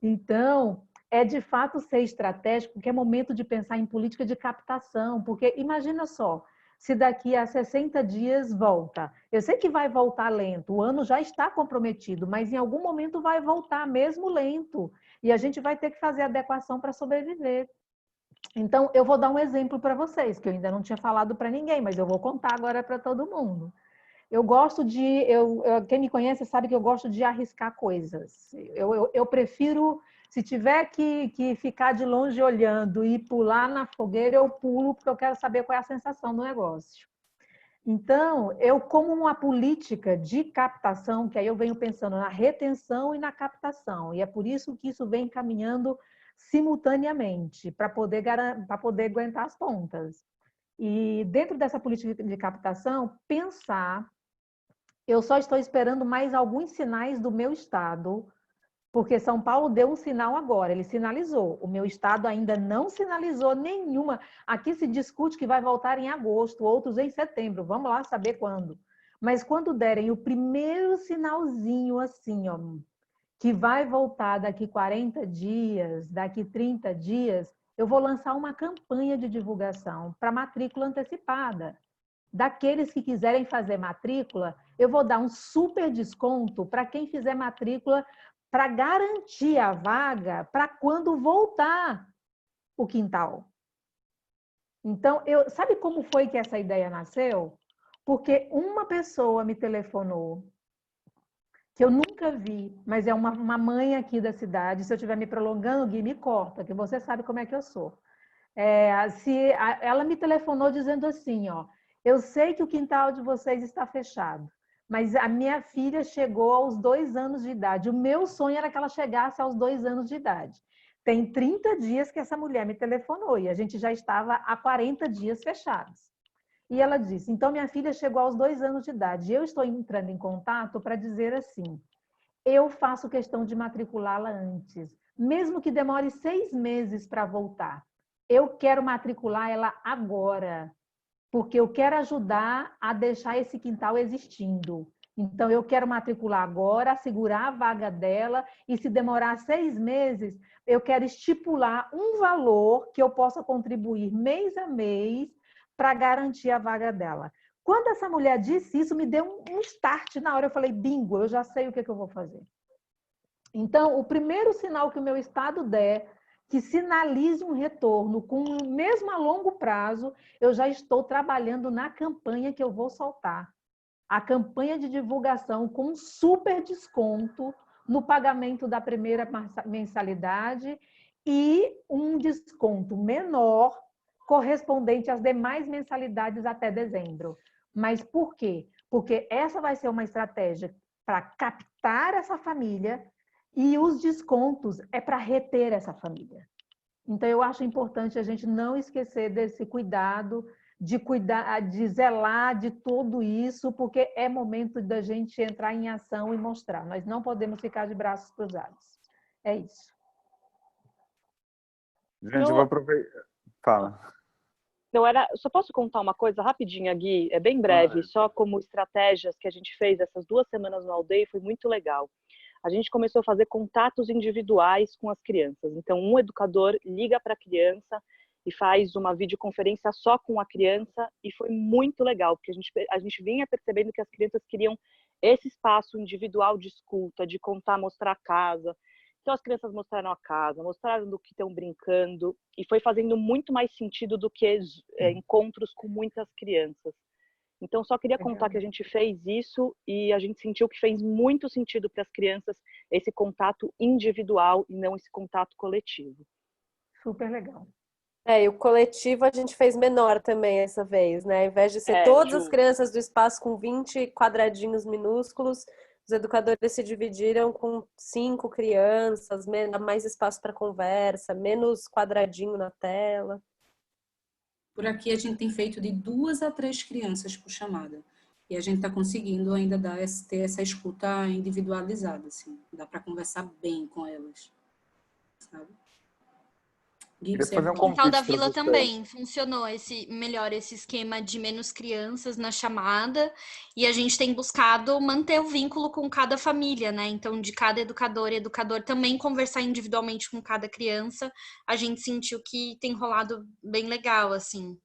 I: Então, é de fato ser estratégico, porque é momento de pensar em política de captação, porque imagina só, se daqui a 60 dias volta. Eu sei que vai voltar lento, o ano já está comprometido, mas em algum momento vai voltar mesmo lento, e a gente vai ter que fazer adequação para sobreviver. Então, eu vou dar um exemplo para vocês, que eu ainda não tinha falado para ninguém, mas eu vou contar agora para todo mundo. Eu gosto de... quem me conhece sabe que eu gosto de arriscar coisas. Eu prefiro... Se tiver que ficar de longe olhando e pular na fogueira, eu pulo, porque eu quero saber qual é a sensação do negócio. Então, eu como uma política de captação, que aí eu venho pensando na retenção e na captação, e é por isso que isso vem caminhando simultaneamente, para poder aguentar as pontas. E dentro dessa política de captação, pensar... Eu só estou esperando mais alguns sinais do meu estado, porque São Paulo deu um sinal agora, ele sinalizou. O meu estado ainda não sinalizou nenhuma. Aqui se discute que vai voltar em agosto, outros em setembro. Vamos lá saber quando. Mas quando derem o primeiro sinalzinho assim, ó, que vai voltar daqui 40 dias, daqui 30 dias, eu vou lançar uma campanha de divulgação para matrícula antecipada. Daqueles que quiserem fazer matrícula, eu vou dar um super desconto para quem fizer matrícula para garantir a vaga para quando voltar o quintal. Então, sabe como foi que essa ideia nasceu? Porque uma pessoa me telefonou, que eu nunca vi, mas é uma mãe aqui da cidade. Se eu estiver me prolongando, Gui, me corta, que você sabe como é que eu sou. Ela me telefonou dizendo assim, ó, eu sei que o quintal de vocês está fechado, mas a minha filha chegou aos 2 anos de idade. O meu sonho era que ela chegasse aos 2 anos de idade. Tem 30 dias que essa mulher me telefonou e a gente já estava há 40 dias fechados. E ela disse, então minha filha chegou aos 2 anos de idade. Eu estou entrando em contato para dizer assim, eu faço questão de matriculá-la antes, mesmo que demore 6 meses para voltar. Eu quero matricular ela agora, porque eu quero ajudar a deixar esse quintal existindo. Então, eu quero matricular agora, assegurar a vaga dela, e se demorar 6 meses, eu quero estipular um valor que eu possa contribuir mês a mês para garantir a vaga dela. Quando essa mulher disse isso, me deu um start na hora. Eu falei, bingo, eu já sei o que eu vou fazer. Então, o primeiro sinal que o meu estado der, que sinalize um retorno, mesmo a longo prazo, eu já estou trabalhando na campanha que eu vou soltar. A campanha de divulgação com um super desconto no pagamento da primeira mensalidade e um desconto menor correspondente às demais mensalidades até dezembro. Mas por quê? Porque essa vai ser uma estratégia para captar essa família e os descontos é para reter essa família. Então, eu acho importante a gente não esquecer desse cuidado, de zelar de tudo isso, porque é momento da gente entrar em ação e mostrar. Nós não podemos ficar de braços cruzados. É isso.
F: Gente, eu vou aproveitar. Fala.
G: Não era, só posso contar uma coisa rapidinha, Gui? É bem breve, só como estratégias que a gente fez essas 2 semanas no Aldeia, foi muito legal. A gente começou a fazer contatos individuais com as crianças. Então, um educador liga para a criança e faz uma videoconferência só com a criança, e foi muito legal, porque a gente vinha percebendo que as crianças queriam esse espaço individual de escuta, de contar, mostrar a casa. Então, as crianças mostraram a casa, mostraram do que estão brincando, e foi fazendo muito mais sentido do que encontros com muitas crianças. Então, só queria contar que a gente fez isso e a gente sentiu que fez muito sentido para as crianças esse contato individual e não esse contato coletivo.
I: Super legal.
J: E o coletivo a gente fez menor também essa vez, né? Ao invés de ser todas as crianças do espaço com 20 quadradinhos minúsculos, os educadores se dividiram com 5 crianças, mais espaço para conversa, menos quadradinho na tela.
A: Por aqui a gente tem feito de 2 a 3 crianças por chamada. E a gente está conseguindo ainda ter essa escuta individualizada, assim. Dá para conversar bem com elas, sabe?
K: No Quintal da Vila também funcionou melhor esse esquema de menos crianças na chamada, e a gente tem buscado manter o vínculo com cada família, né? Então, de cada educador e educador também conversar individualmente com cada criança, a gente sentiu que tem rolado bem legal, assim.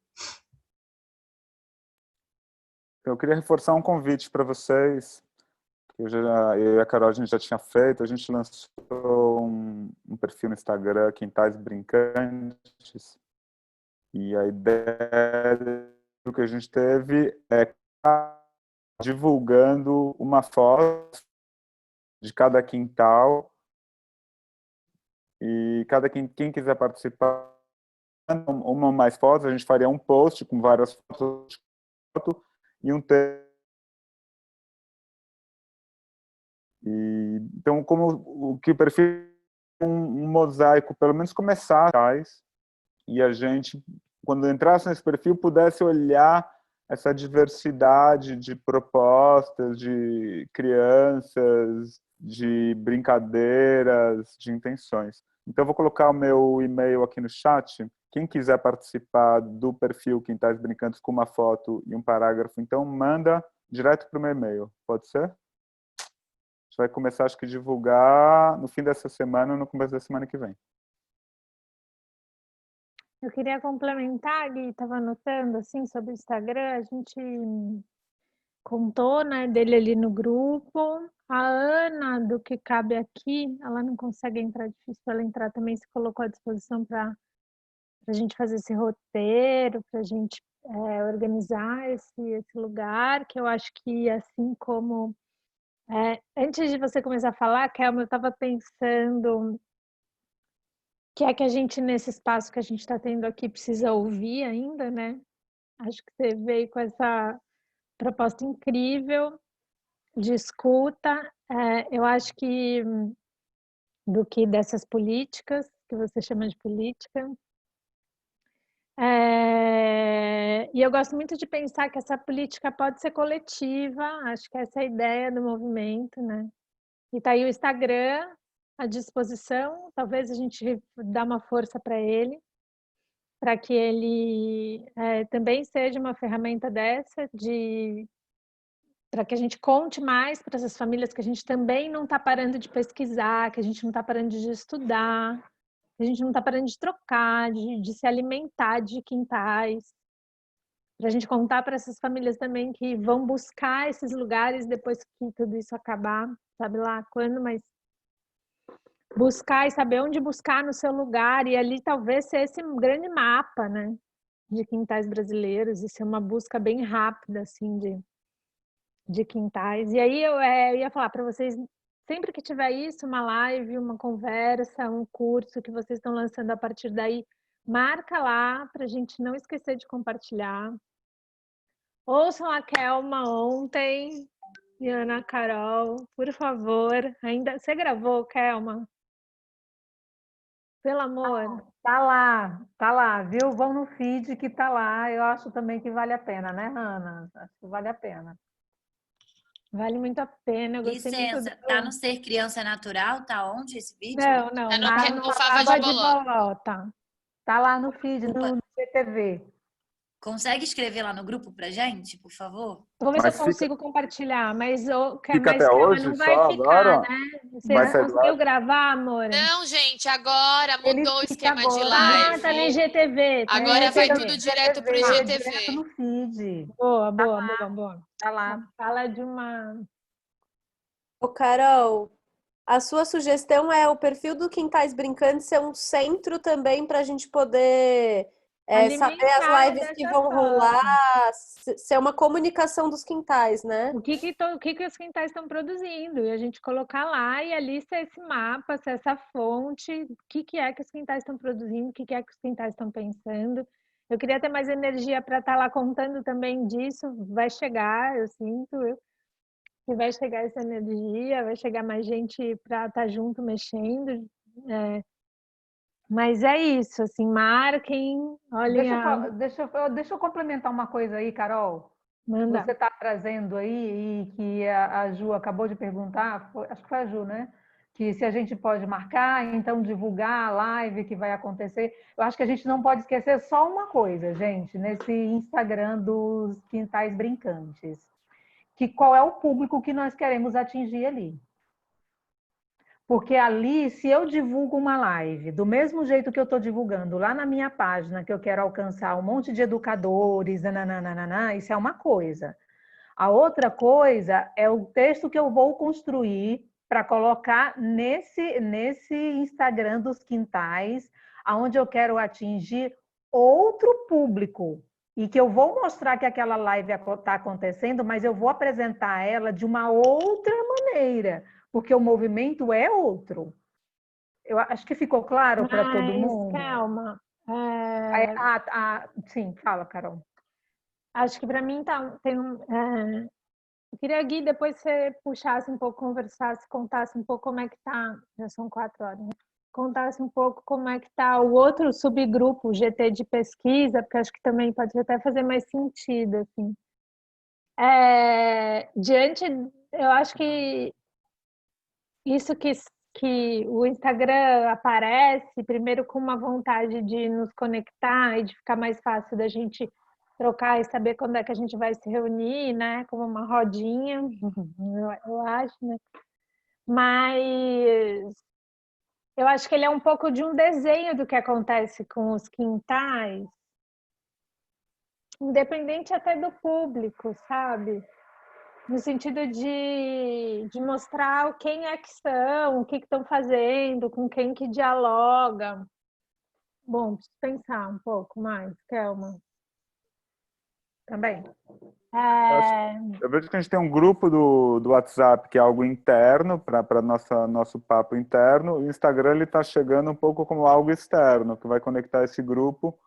F: Eu queria reforçar um convite para vocês. Eu e a Carol, a gente já tinha feito. A gente lançou um perfil no Instagram, Quintais Brincantes. E a ideia que a gente teve é divulgando uma foto de cada quintal. E quem quiser participar, uma ou mais fotos, a gente faria um post com várias fotos e um texto. Então, como o que o perfil é um mosaico, pelo menos começar, e a gente, quando entrasse nesse perfil, pudesse olhar essa diversidade de propostas, de crianças, de brincadeiras, de intenções. Então, eu vou colocar o meu e-mail aqui no chat. Quem quiser participar do perfil Quintais Brincantes com uma foto e um parágrafo, então manda direto para o meu e-mail. Pode ser? A gente vai começar, acho que, divulgar no fim dessa semana ou no começo da semana que vem.
D: Eu queria complementar, Gui, estava anotando assim, sobre o Instagram, a gente contou, né, dele ali no grupo. A Ana, do Que Cabe Aqui, ela não consegue entrar, é difícil para ela entrar também, se colocou à disposição para a gente fazer esse roteiro, para a gente organizar esse lugar, que eu acho que, assim como... antes de você começar a falar, Kelma, eu estava pensando que a gente, nesse espaço que a gente está tendo aqui, precisa ouvir ainda, né? Acho que você veio com essa proposta incrível de escuta. Eu acho que do que dessas políticas, que você chama de política. E eu gosto muito de pensar que essa política pode ser coletiva, acho que essa é a ideia do movimento, né? E tá aí o Instagram à disposição, talvez a gente dá uma força para ele, para que ele também seja uma ferramenta dessa, para que a gente conte mais para essas famílias que a gente também não está parando de pesquisar, que a gente não está parando de estudar, que a gente não está parando de trocar, de se alimentar de quintais, para a gente contar para essas famílias também que vão buscar esses lugares depois que tudo isso acabar, sabe lá quando, mas buscar e saber onde buscar no seu lugar, e ali talvez ser esse grande mapa, né, de quintais brasileiros, e ser uma busca bem rápida, assim, de quintais. E aí eu ia falar para vocês, sempre que tiver isso, uma live, uma conversa, um curso que vocês estão lançando a partir daí, marca lá para a gente não esquecer de compartilhar. Ouçam a Kelma ontem e a Ana Carol, por favor. Ainda você gravou, Kelma? Pelo amor.
I: Tá lá, viu? Vão no feed que tá lá. Eu acho também que vale a pena, né, Hanna? Acho que vale a pena.
D: Vale muito a pena. Eu gostei
L: Licença,
D: muito
L: tá no Ser Criança Natural? Tá onde esse vídeo?
D: Não.
E: Tá no Fava de
D: Bolota.
I: Tá lá no feed do CTV.
L: Consegue escrever lá no grupo pra gente, por favor?
D: Vou ver se eu consigo compartilhar, mas
F: fica até hoje
D: não vai
F: só
D: ficar,
F: agora?
D: né? Você conseguiu gravar, amor?
E: Não, gente, agora mudou o esquema de
I: agora.
E: live.
D: Tá no IGTV. Tá
E: agora vai
I: no
E: tudo direto pro IGTV.
I: Direto no feed.
D: Boa.
I: Tá lá.
D: Fala de uma...
J: Ô, Carol, a sua sugestão é o perfil do Quintais Brincantes ser um centro também para a gente poder saber as lives que vão rolar, ser uma comunicação dos quintais, né?
D: O que os quintais estão produzindo, e a gente colocar lá, e ali ser esse mapa, ser essa fonte, o que é que os quintais estão produzindo, o que é que os quintais estão pensando. Eu queria ter mais energia para estar lá contando também disso, vai chegar, eu sinto que vai chegar essa energia, vai chegar mais gente para estar junto, mexendo, mas é isso, assim, marquem, olhem
I: Deixa eu complementar uma coisa aí, Carol.
D: Manda.
I: Você está trazendo aí, e que a Ju acabou de perguntar, acho que foi a Ju, né? Que se a gente pode marcar, então divulgar a live que vai acontecer. Eu acho que a gente não pode esquecer só uma coisa, gente, nesse Instagram dos Quintais Brincantes. Que qual é o público que nós queremos atingir ali. Porque ali, se eu divulgo uma live, do mesmo jeito que eu estou divulgando lá na minha página, que eu quero alcançar um monte de educadores, isso é uma coisa. A outra coisa é o texto que eu vou construir para colocar nesse Instagram dos quintais, onde eu quero atingir outro público. E que eu vou mostrar que aquela live está acontecendo, mas eu vou apresentar ela de uma outra maneira, porque o movimento é outro. Eu acho que ficou claro para todo mundo.
D: Calma.
I: Sim, fala, Carol.
D: Acho que para mim tem um... Eu queria, Gui, depois você puxasse um pouco, conversasse, contasse um pouco como é que tá. Já são 4 horas, né? contasse um pouco como é que está o outro subgrupo, o GT de pesquisa, porque acho que também pode até fazer mais sentido, assim. Eu acho que isso que o Instagram aparece, primeiro com uma vontade de nos conectar e de ficar mais fácil da gente trocar e saber quando é que a gente vai se reunir, né? Como uma rodinha, eu acho, né? Mas eu acho que ele é um pouco de um desenho do que acontece com os quintais, independente até do público, sabe? No sentido de mostrar quem é que são, o que estão fazendo, com quem que dialoga. Bom, preciso pensar um pouco mais, Kelma. Também.
F: Eu vejo que a gente tem um grupo do WhatsApp que é algo interno, para nosso papo interno. O Instagram está chegando um pouco como algo externo, que vai conectar esse grupo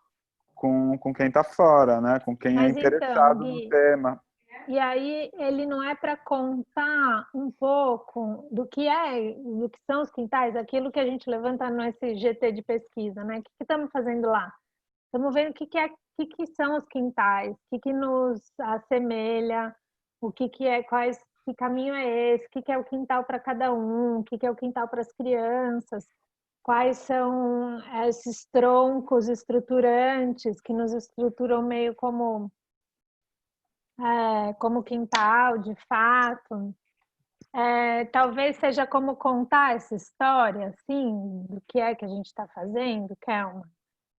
F: com quem está fora, né? Com quem é interessado no tema.
D: E aí ele não é para contar um pouco do que são os quintais, aquilo que a gente levanta no SGT de pesquisa, né? O que estamos fazendo lá? Estamos vendo o que são os quintais, o que nos assemelha, que caminho é esse, o que é o quintal para cada um, o que é o quintal para as crianças, quais são esses troncos estruturantes que nos estruturam meio como quintal, de fato. Talvez seja como contar essa história, assim, do que é que a gente está fazendo, Kelma.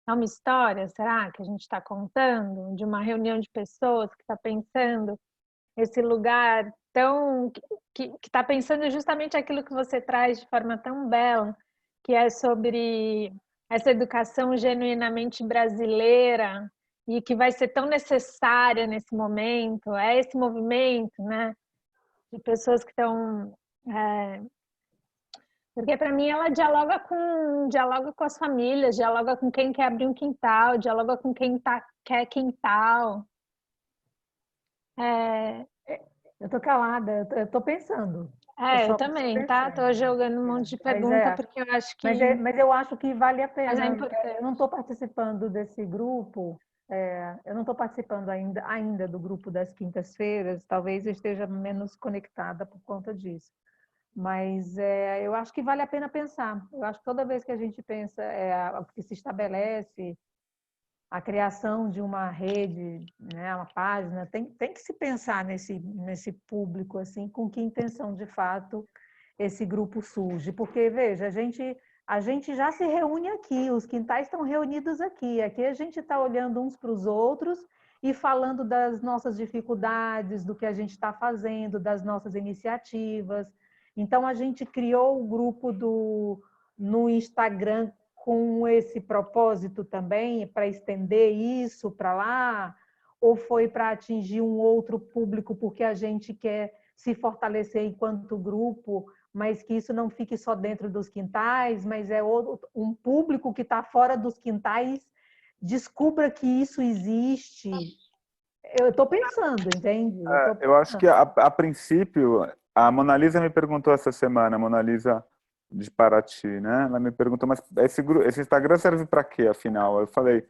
D: É uma história, será, que a gente está contando? De uma reunião de pessoas que está pensando esse lugar que está pensando justamente aquilo que você traz de forma tão bela, que é sobre essa educação genuinamente brasileira e que vai ser tão necessária nesse momento, é esse movimento, né, de pessoas que estão... Porque, para mim, ela dialoga com as famílias, dialoga com quem quer abrir um quintal, dialoga com quem quer quintal.
I: Eu estou calada, eu estou pensando.
D: Eu também, tá? Estou jogando um monte de pergunta, porque eu acho que...
I: Mas eu acho que vale a pena.
D: Mas é importante.
I: Eu não estou participando desse grupo, eu não estou participando ainda do grupo das quintas-feiras, talvez eu esteja menos conectada por conta disso. Mas eu acho que vale a pena pensar. Eu acho que toda vez que a gente pensa que se estabelece a criação de uma rede, né, uma página, tem que se pensar nesse público, assim, com que intenção, de fato, esse grupo surge. Porque, veja, a gente já se reúne aqui, os quintais estão reunidos aqui. Aqui a gente está olhando uns para os outros e falando das nossas dificuldades, do que a gente está fazendo, das nossas iniciativas. Então, a gente criou o grupo no Instagram com esse propósito também, para estender isso para lá? Ou foi para atingir um outro público, porque a gente quer se fortalecer enquanto grupo, mas que isso não fique só dentro dos quintais, mas um público que está fora dos quintais descubra que isso existe? Eu estou pensando, entende?
F: Eu acho que, a princípio, a Mona Lisa me perguntou essa semana, a Mona Lisa de Paraty, né? Ela me perguntou, mas esse Instagram serve para quê, afinal? Eu falei,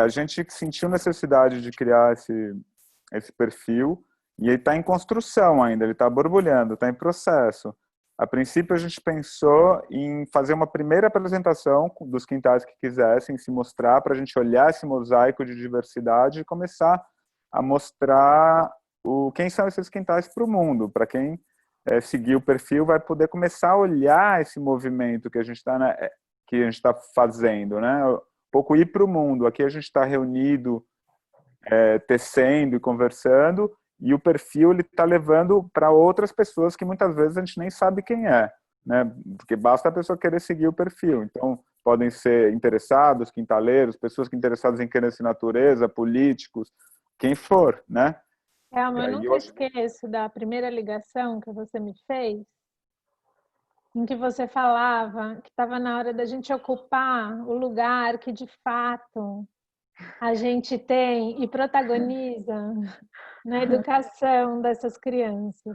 F: a gente sentiu necessidade de criar esse perfil e ele está em construção ainda, ele está borbulhando, está em processo. A princípio, a gente pensou em fazer uma primeira apresentação dos quintais que quisessem se mostrar, para a gente olhar esse mosaico de diversidade e começar a mostrar quem são esses quintais para o mundo, para quem seguir o perfil vai poder começar a olhar esse movimento que a gente está fazendo, né? Um pouco ir para o mundo. Aqui a gente está reunido, tecendo e conversando, e o perfil ele está levando para outras pessoas que muitas vezes a gente nem sabe quem é, né? Porque basta a pessoa querer seguir o perfil. Então, podem ser interessados, quintaleiros, pessoas interessadas em criança e natureza, políticos, quem for, né?
D: Mas eu nunca esqueço da primeira ligação que você me fez, em que você falava que estava na hora da gente ocupar o lugar que, de fato, a gente tem e protagoniza na educação dessas crianças.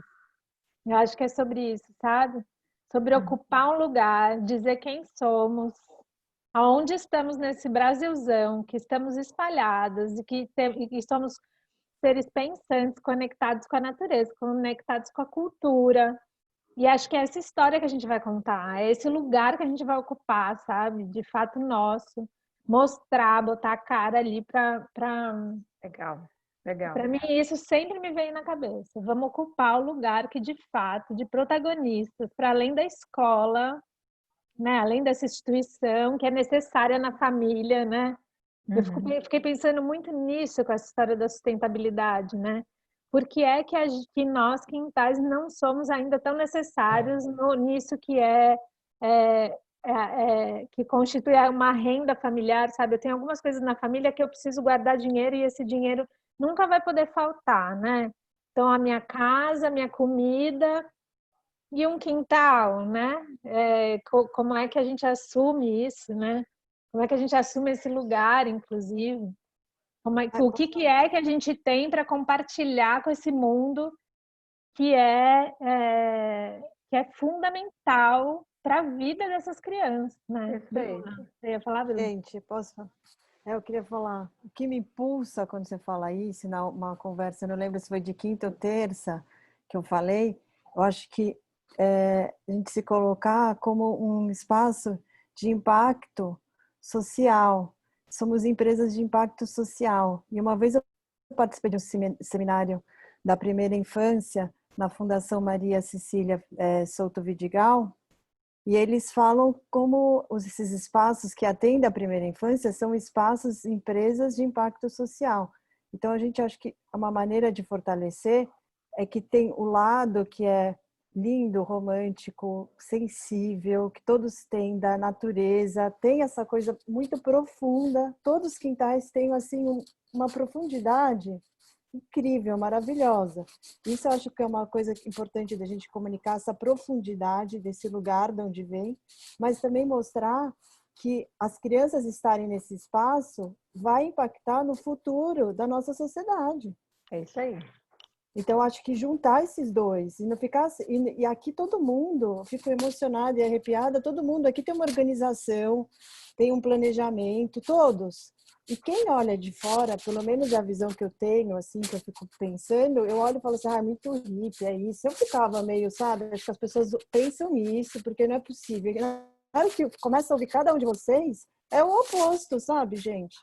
D: Eu acho que é sobre isso, sabe? sobre ocupar um lugar, dizer quem somos, aonde estamos nesse Brasilzão, que estamos espalhados e que somos seres pensantes, conectados com a natureza, conectados com a cultura. E acho que é essa história que a gente vai contar, é esse lugar que a gente vai ocupar, sabe? De fato nosso. Mostrar, botar a cara ali para...
I: Legal, legal.
D: Para mim, isso sempre me vem na cabeça. Vamos ocupar o lugar que, de fato, de protagonistas, para além da escola, né? Além dessa instituição que é necessária na família, né? Eu fiquei pensando muito nisso com essa história da sustentabilidade, né? Por que é que nós, quintais, não somos ainda tão necessários nisso que constitui uma renda familiar, sabe? Eu tenho algumas coisas na família que eu preciso guardar dinheiro e esse dinheiro nunca vai poder faltar, né? Então, a minha casa, a minha comida e um quintal, né? Como é que a gente assume isso, né? Como é que a gente assume esse lugar, inclusive? O que é que a gente tem para compartilhar com esse mundo que é fundamental para a vida dessas crianças, né?
M: Perfeito.
D: Você ia falar, Bruna?
M: Gente, posso falar? Eu queria falar, o que me impulsa quando você fala isso, numa conversa, eu não lembro se foi de quinta ou terça que eu falei, eu acho que a gente se colocar como um espaço de impacto social. Somos empresas de impacto social. E uma vez eu participei de um seminário da primeira infância na Fundação Maria Cecília Souto Vidigal, e eles falam como esses espaços que atendem a primeira infância são espaços, empresas de impacto social. Então, a gente acha que uma maneira de fortalecer é que tem o lado que é lindo, romântico, sensível, que todos têm da natureza, tem essa coisa muito profunda. Todos os quintais têm assim uma profundidade incrível, maravilhosa. Isso eu acho que é uma coisa importante da gente comunicar, essa profundidade desse lugar de onde vem, mas também mostrar que as crianças estarem nesse espaço vai impactar no futuro da nossa sociedade.
I: É isso aí.
M: Então, acho que juntar esses dois e não ficar... E aqui todo mundo, eu fico emocionada e arrepiada, todo mundo aqui tem uma organização, tem um planejamento, todos. E quem olha de fora, pelo menos a visão que eu tenho, assim, que eu fico pensando, eu olho e falo assim, é muito hippie, é isso. Eu ficava meio, sabe, acho que as pessoas pensam nisso, porque não é possível. Na hora que começa a ouvir cada um de vocês, é o oposto, sabe, gente?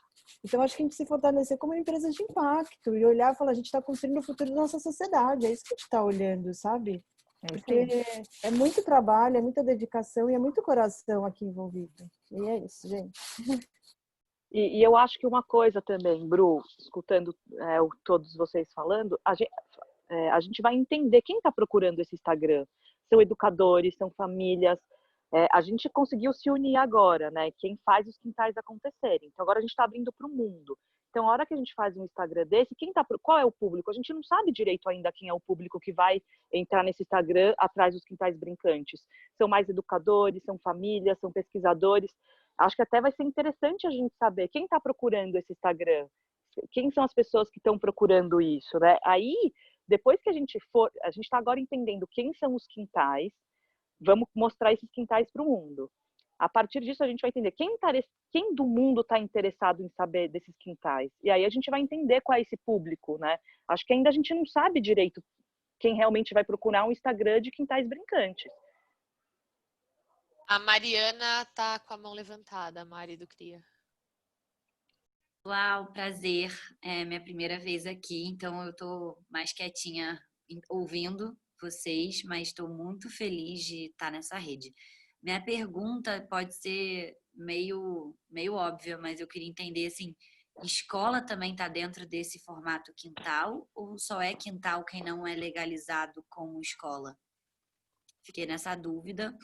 M: Então, acho que a gente se fortalecer como empresa de impacto e olhar e falar, a gente está construindo o futuro da nossa sociedade, é isso que a gente está olhando, sabe? Porque é muito trabalho, é muita dedicação e é muito coração aqui envolvido. E é isso, gente.
G: E eu acho que uma coisa também, Bru, escutando todos vocês falando, a gente vai entender quem está procurando esse Instagram. São educadores, são famílias. A gente conseguiu se unir agora, né? Quem faz os quintais acontecerem. Então agora a gente está abrindo para o mundo. Então a hora que a gente faz um Instagram desse, qual é o público? A gente não sabe direito ainda quem é o público que vai entrar nesse Instagram atrás dos quintais brincantes. São mais educadores, são famílias, são pesquisadores. Acho que até vai ser interessante a gente saber quem está procurando esse Instagram, quem são as pessoas que estão procurando isso, né? Aí, depois que a gente está agora entendendo quem são os quintais, vamos mostrar esses quintais para o mundo. A partir disso, a gente vai entender quem do mundo está interessado em saber desses quintais. E aí a gente vai entender qual é esse público, né? Acho que ainda a gente não sabe direito quem realmente vai procurar um Instagram de quintais brincantes.
E: A Mariana tá com a mão levantada, a Mari do CRIA.
L: Uau, prazer. É minha primeira vez aqui, então eu tô mais quietinha ouvindo vocês, mas estou muito feliz de estar nessa rede. Minha pergunta pode ser meio óbvia, mas eu queria entender, assim, escola também está dentro desse formato quintal ou só é quintal quem não é legalizado como escola? Fiquei nessa dúvida.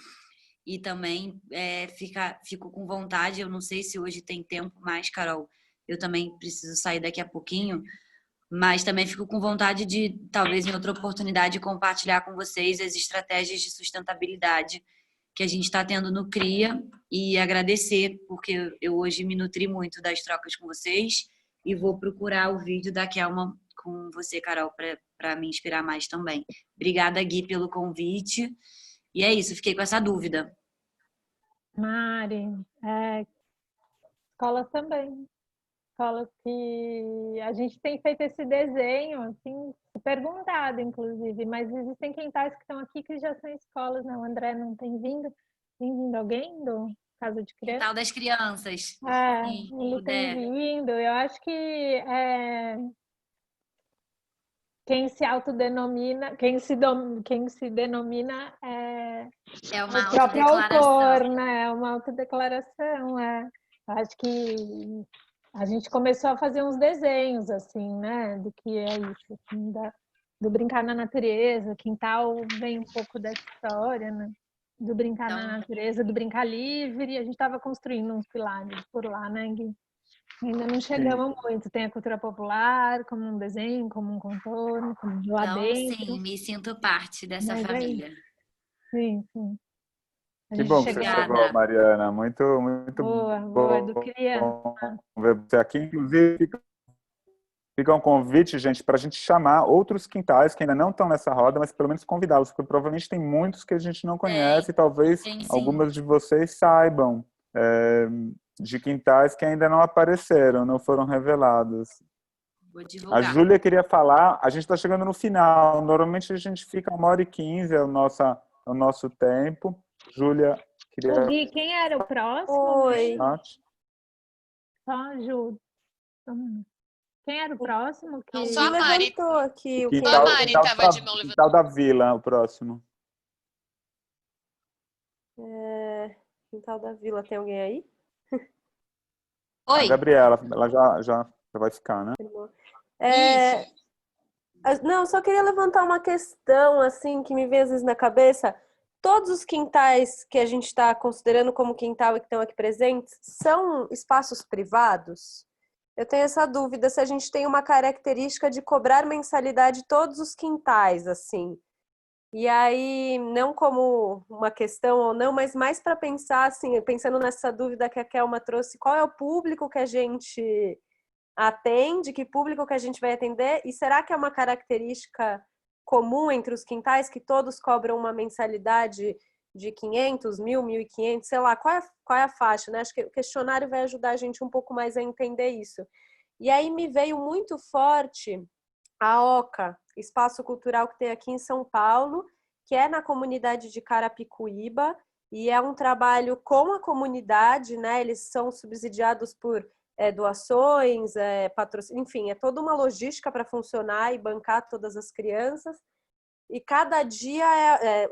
L: E também fico com vontade, eu não sei se hoje tem tempo mais, Carol, eu também preciso sair daqui a pouquinho, mas também fico com vontade de, talvez em outra oportunidade, compartilhar com vocês as estratégias de sustentabilidade que a gente está tendo no CRIA e agradecer, porque eu hoje me nutri muito das trocas com vocês e vou procurar o vídeo da Kelma com você, Carol, para me inspirar mais também. Obrigada, Gui, pelo convite. E é isso, fiquei com essa dúvida.
D: Mari, escolas também. Escolas que a gente tem feito esse desenho, assim, perguntado, inclusive, mas existem quintais que estão aqui que já são escolas, né? O André não tem vindo. Tem vindo alguém do Casa de Criança?
L: Quintal das Crianças.
D: Sim, ele tem vindo. Eu acho que quem se autodenomina, quem se denomina é
L: uma
D: o próprio autor, né? É uma autodeclaração, Acho que a gente começou a fazer uns desenhos, assim, né? Do que é isso, assim, do brincar na natureza. Quintal vem um pouco dessa história, né? Do brincar na natureza, do brincar livre. A gente estava construindo uns pilares por lá, né, Gui? Ainda não chegamos muito. Tem a cultura popular, como um desenho, como um contorno, como lá dentro.
L: Sim, me sinto parte dessa família.
D: Sim, sim.
F: Que bom que você chegou, Mariana. Muito
D: boa, do criança.
F: Ver você aqui. Inclusive, fica um convite, gente, para a gente chamar outros quintais que ainda não estão nessa roda, mas pelo menos convidá-los, porque provavelmente tem muitos que a gente não conhece e talvez algumas de vocês saibam de quintais que ainda não apareceram, não foram revelados.
L: Vou divulgar.
F: A Júlia queria falar, a gente está chegando no final, normalmente a gente fica 1h15, é o nosso tempo. Júlia, queria...
D: Gui, quem era o próximo?
J: Oi.
D: Só, Ju. Quem era o próximo?
J: Que só a Mari levantou aqui.
F: O quintal, a Mari estava de mão levantada. Quintal da Vila, o próximo.
J: Quintal da Vila, tem alguém aí?
K: Oi.
F: A Gabriela, ela já vai ficar, né?
J: Não, só queria levantar uma questão, assim, que me vem às vezes na cabeça. Todos os quintais que a gente está considerando como quintal e que estão aqui presentes são espaços privados? Eu tenho essa dúvida se a gente tem uma característica de cobrar mensalidade todos os quintais, assim. E aí, não como uma questão ou não, mas mais para pensar, assim, pensando nessa dúvida que a Kelma trouxe, qual é o público que a gente atende, que público que a gente vai atender, e será que é uma característica comum entre os quintais que todos cobram uma mensalidade de 500, 1.000, 1.500, sei lá, qual é a faixa, né? Acho que o questionário vai ajudar a gente um pouco mais a entender isso. E aí me veio muito forte a OCA, Espaço Cultural que tem aqui em São Paulo, que é na comunidade de Carapicuíba, e é um trabalho com a comunidade, né? Eles são subsidiados por doações, patrocínio, enfim, é toda uma logística para funcionar e bancar todas as crianças. E cada dia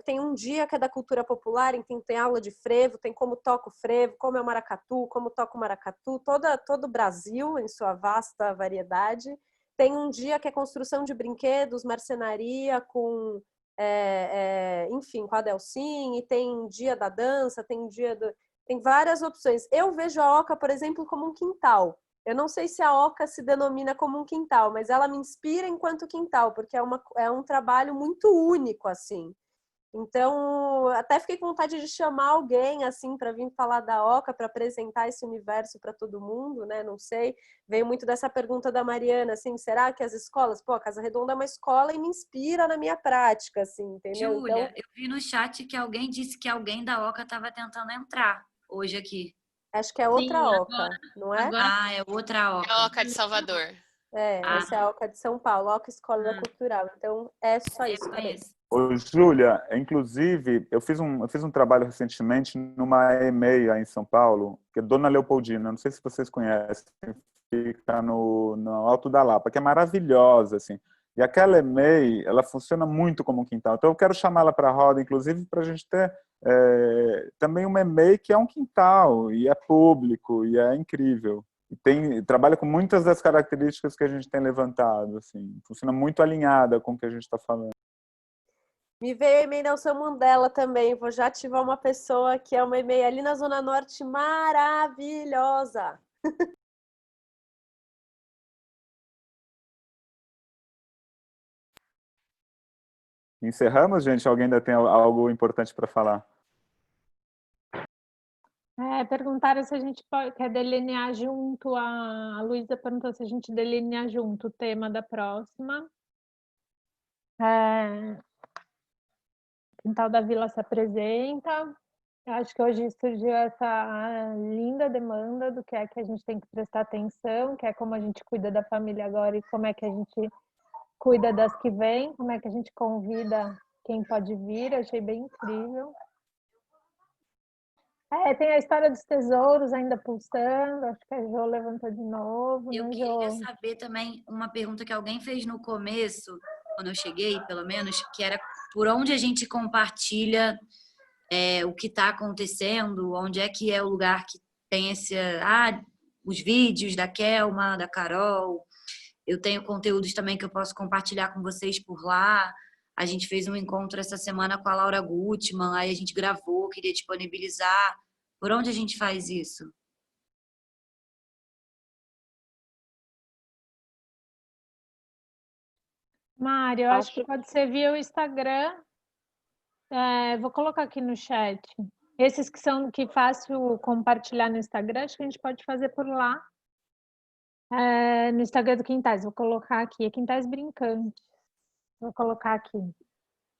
J: tem um dia que é da cultura popular, então tem aula de frevo, tem como toca o frevo, como é o maracatu, como toca o maracatu, todo o Brasil em sua vasta variedade. Tem um dia que é construção de brinquedos, marcenaria com, enfim, com a Delcim, e tem dia da dança, tem várias opções. Eu vejo a OCA, por exemplo, como um quintal. Eu não sei se a OCA se denomina como um quintal, mas ela me inspira enquanto quintal, porque é um trabalho muito único, assim. Então, até fiquei com vontade de chamar alguém, assim, para vir falar da OCA, para apresentar esse universo para todo mundo, né? Não sei. Veio muito dessa pergunta da Mariana, assim, será que as escolas... Pô, a Casa Redonda é uma escola e me inspira na minha prática, assim, entendeu?
L: Júlia,
J: então,
L: eu vi no chat que alguém disse que alguém da OCA estava tentando entrar hoje aqui.
J: Acho que é outra OCA, não é?
L: É outra OCA.
E: É a OCA de Salvador.
J: Essa é a OCA de São Paulo, OCA Escola Cultural. Então, é só isso também.
F: Ô, Júlia, inclusive, eu fiz um trabalho recentemente numa EMEI em São Paulo, que é Dona Leopoldina, não sei se vocês conhecem, fica no Alto da Lapa, que é maravilhosa, assim. E aquela EMEI, ela funciona muito como um quintal. Então, eu quero chamá-la para a roda, inclusive, para a gente ter também uma EMEI que é um quintal, e é público, e é incrível. E trabalha com muitas das características que a gente tem levantado, assim. Funciona muito alinhada com o que a gente está falando.
J: Me veio a e-mail Nelson Mandela também. Vou já ativar uma pessoa que é uma e-mail ali na Zona Norte maravilhosa.
F: Encerramos, gente? Alguém ainda tem algo importante para falar?
D: Perguntaram se a gente quer delinear junto. A Luísa perguntou se a gente delinear junto o tema da próxima. Quintal da Vila se apresenta. Eu acho que hoje surgiu essa linda demanda do que é que a gente tem que prestar atenção, que é como a gente cuida da família agora e como é que a gente cuida das que vêm, como é que a gente convida quem pode vir. Eu achei bem incrível. Tem a história dos tesouros ainda pulsando, acho que a Jo levantou de novo.
L: Eu queria saber também uma pergunta que alguém fez no começo, quando eu cheguei, pelo menos, que era por onde a gente compartilha o que está acontecendo, onde é que é o lugar que tem os vídeos da Kelma, da Carol. Eu tenho conteúdos também que eu posso compartilhar com vocês por lá. A gente fez um encontro essa semana com a Laura Gutmann, aí a gente gravou, queria disponibilizar. Por onde a gente faz isso?
D: Mário, eu acho que pode ser via o Instagram. Vou colocar aqui no chat. Esses que é fácil compartilhar no Instagram, acho que a gente pode fazer por lá. No Instagram do Quintais, vou colocar aqui. É Quintais Brincantes. Vou colocar aqui.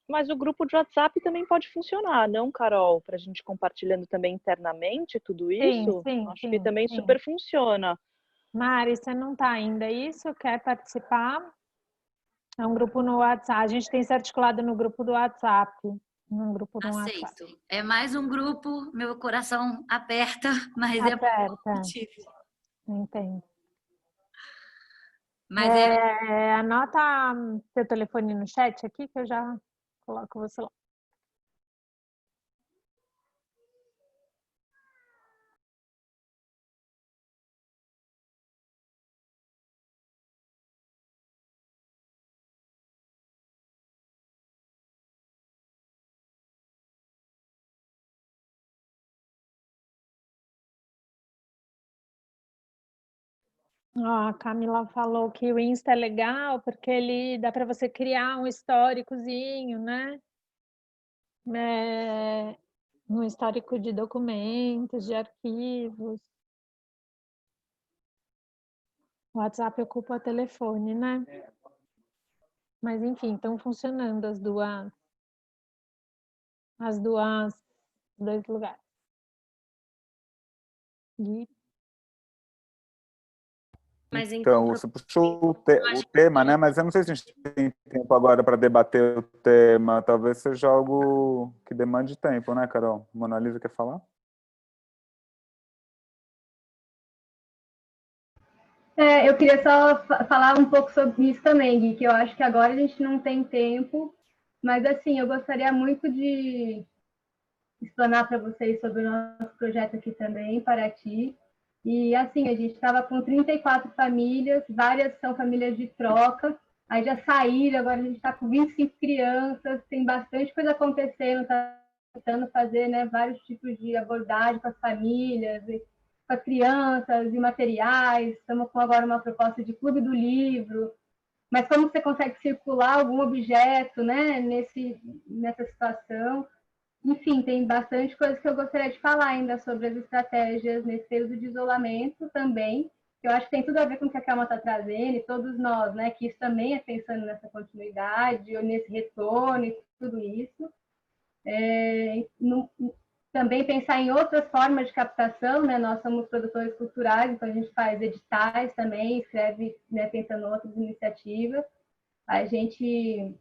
G: Mas o grupo de WhatsApp também pode funcionar, não, Carol? Para a gente compartilhando também internamente tudo isso? Acho que também super funciona.
D: Mari, você não está ainda isso? Quer participar? É um grupo no WhatsApp. A gente tem se articulado no grupo do WhatsApp. Num grupo no
L: Aceito.
D: WhatsApp.
L: É mais um grupo, meu coração aperta, mas
D: aperta. Entendo.
L: Mas
D: anota seu telefone no chat aqui que eu já coloco você lá. A Camila falou que o Insta é legal porque ele dá para você criar um históricozinho, né? Um histórico de documentos, de arquivos. O WhatsApp ocupa o telefone, né? Mas enfim, estão funcionando os dois lugares.
F: Mas então, você puxou o tema, né? Mas eu não sei se a gente tem tempo agora para debater o tema. Talvez seja algo que demande tempo, né, Carol? Mona Lisa quer falar?
N: Eu queria só falar um pouco sobre isso também, Gui, que eu acho que agora a gente não tem tempo, mas assim, eu gostaria muito de explanar para vocês sobre o nosso projeto aqui também, em Paraty. E assim, a gente estava com 34 famílias, várias são famílias de troca, aí já saíram, agora a gente está com 25 crianças, tem bastante coisa acontecendo, está tentando fazer, né, vários tipos de abordagem com as famílias, com as crianças e materiais. Estamos com agora uma proposta de clube do livro, mas como você consegue circular algum objeto, né, nessa situação? Enfim, tem bastante coisa que eu gostaria de falar ainda sobre as estratégias nesse período de isolamento também, que eu acho que tem tudo a ver com o que a Kelma está trazendo, e todos nós, né, que isso também é pensando nessa continuidade, ou nesse retorno e tudo isso. Também pensar em outras formas de captação, né? Nós somos produtores culturais, então a gente faz editais também, escreve, né, pensando em outras iniciativas. A gente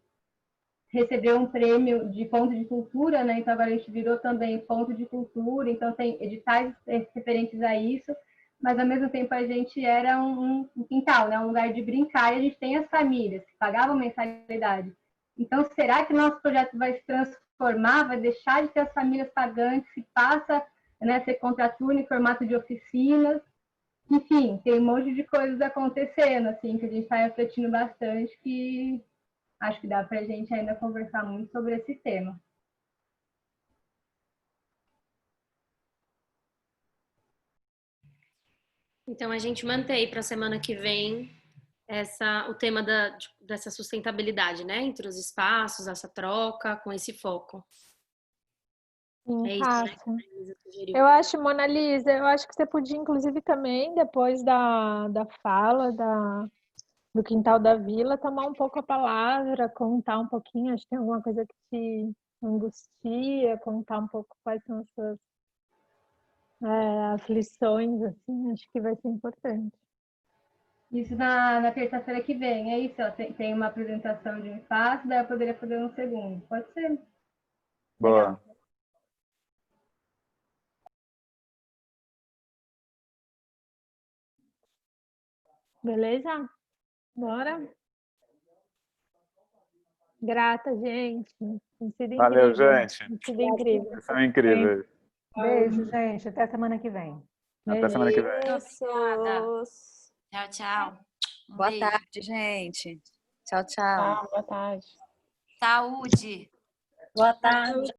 N: recebeu um prêmio de ponto de cultura, né? Então agora a gente virou também ponto de cultura, então tem editais referentes a isso, mas ao mesmo tempo a gente era um quintal, né? Um lugar de brincar, e a gente tem as famílias que pagavam mensalidade. Então, será que o nosso projeto vai se transformar, vai deixar de ter as famílias pagantes e passa, né, a ser contraturno em formato de oficinas? Enfim, tem um monte de coisas acontecendo, assim, que a gente está refletindo bastante, que acho que dá para a gente ainda conversar muito sobre esse tema.
O: Então, a gente mantém para a semana que vem o tema dessa sustentabilidade, né? Entre os espaços, essa troca, com esse foco.
D: Sim, é isso, né? Eu acho, Mona Lisa, eu acho que você podia, inclusive, também, depois da fala do Quintal da Vila, tomar um pouco a palavra, contar um pouquinho, acho que tem alguma coisa que angustia, contar um pouco quais são as suas aflições, assim, acho que vai ser importante.
N: Isso na terça-feira que vem, é isso? Tem uma apresentação de um espaço, daí eu poderia fazer um segundo. Pode ser.
F: Boa.
N: Legal.
D: Beleza? Bora? Grata, gente. Tem sido
F: Valeu,
D: incrível.
F: gente.
D: Tem sido incrível.
F: Vocês são incríveis.
I: Beijo, gente. Até semana que vem.
F: Até semana que vem.
J: Beijos.
L: Tchau, tchau.
G: Boa
L: Beijo.
G: tarde, gente. Tchau, tchau.
C: Boa tarde.
L: Saúde.
C: Boa tarde.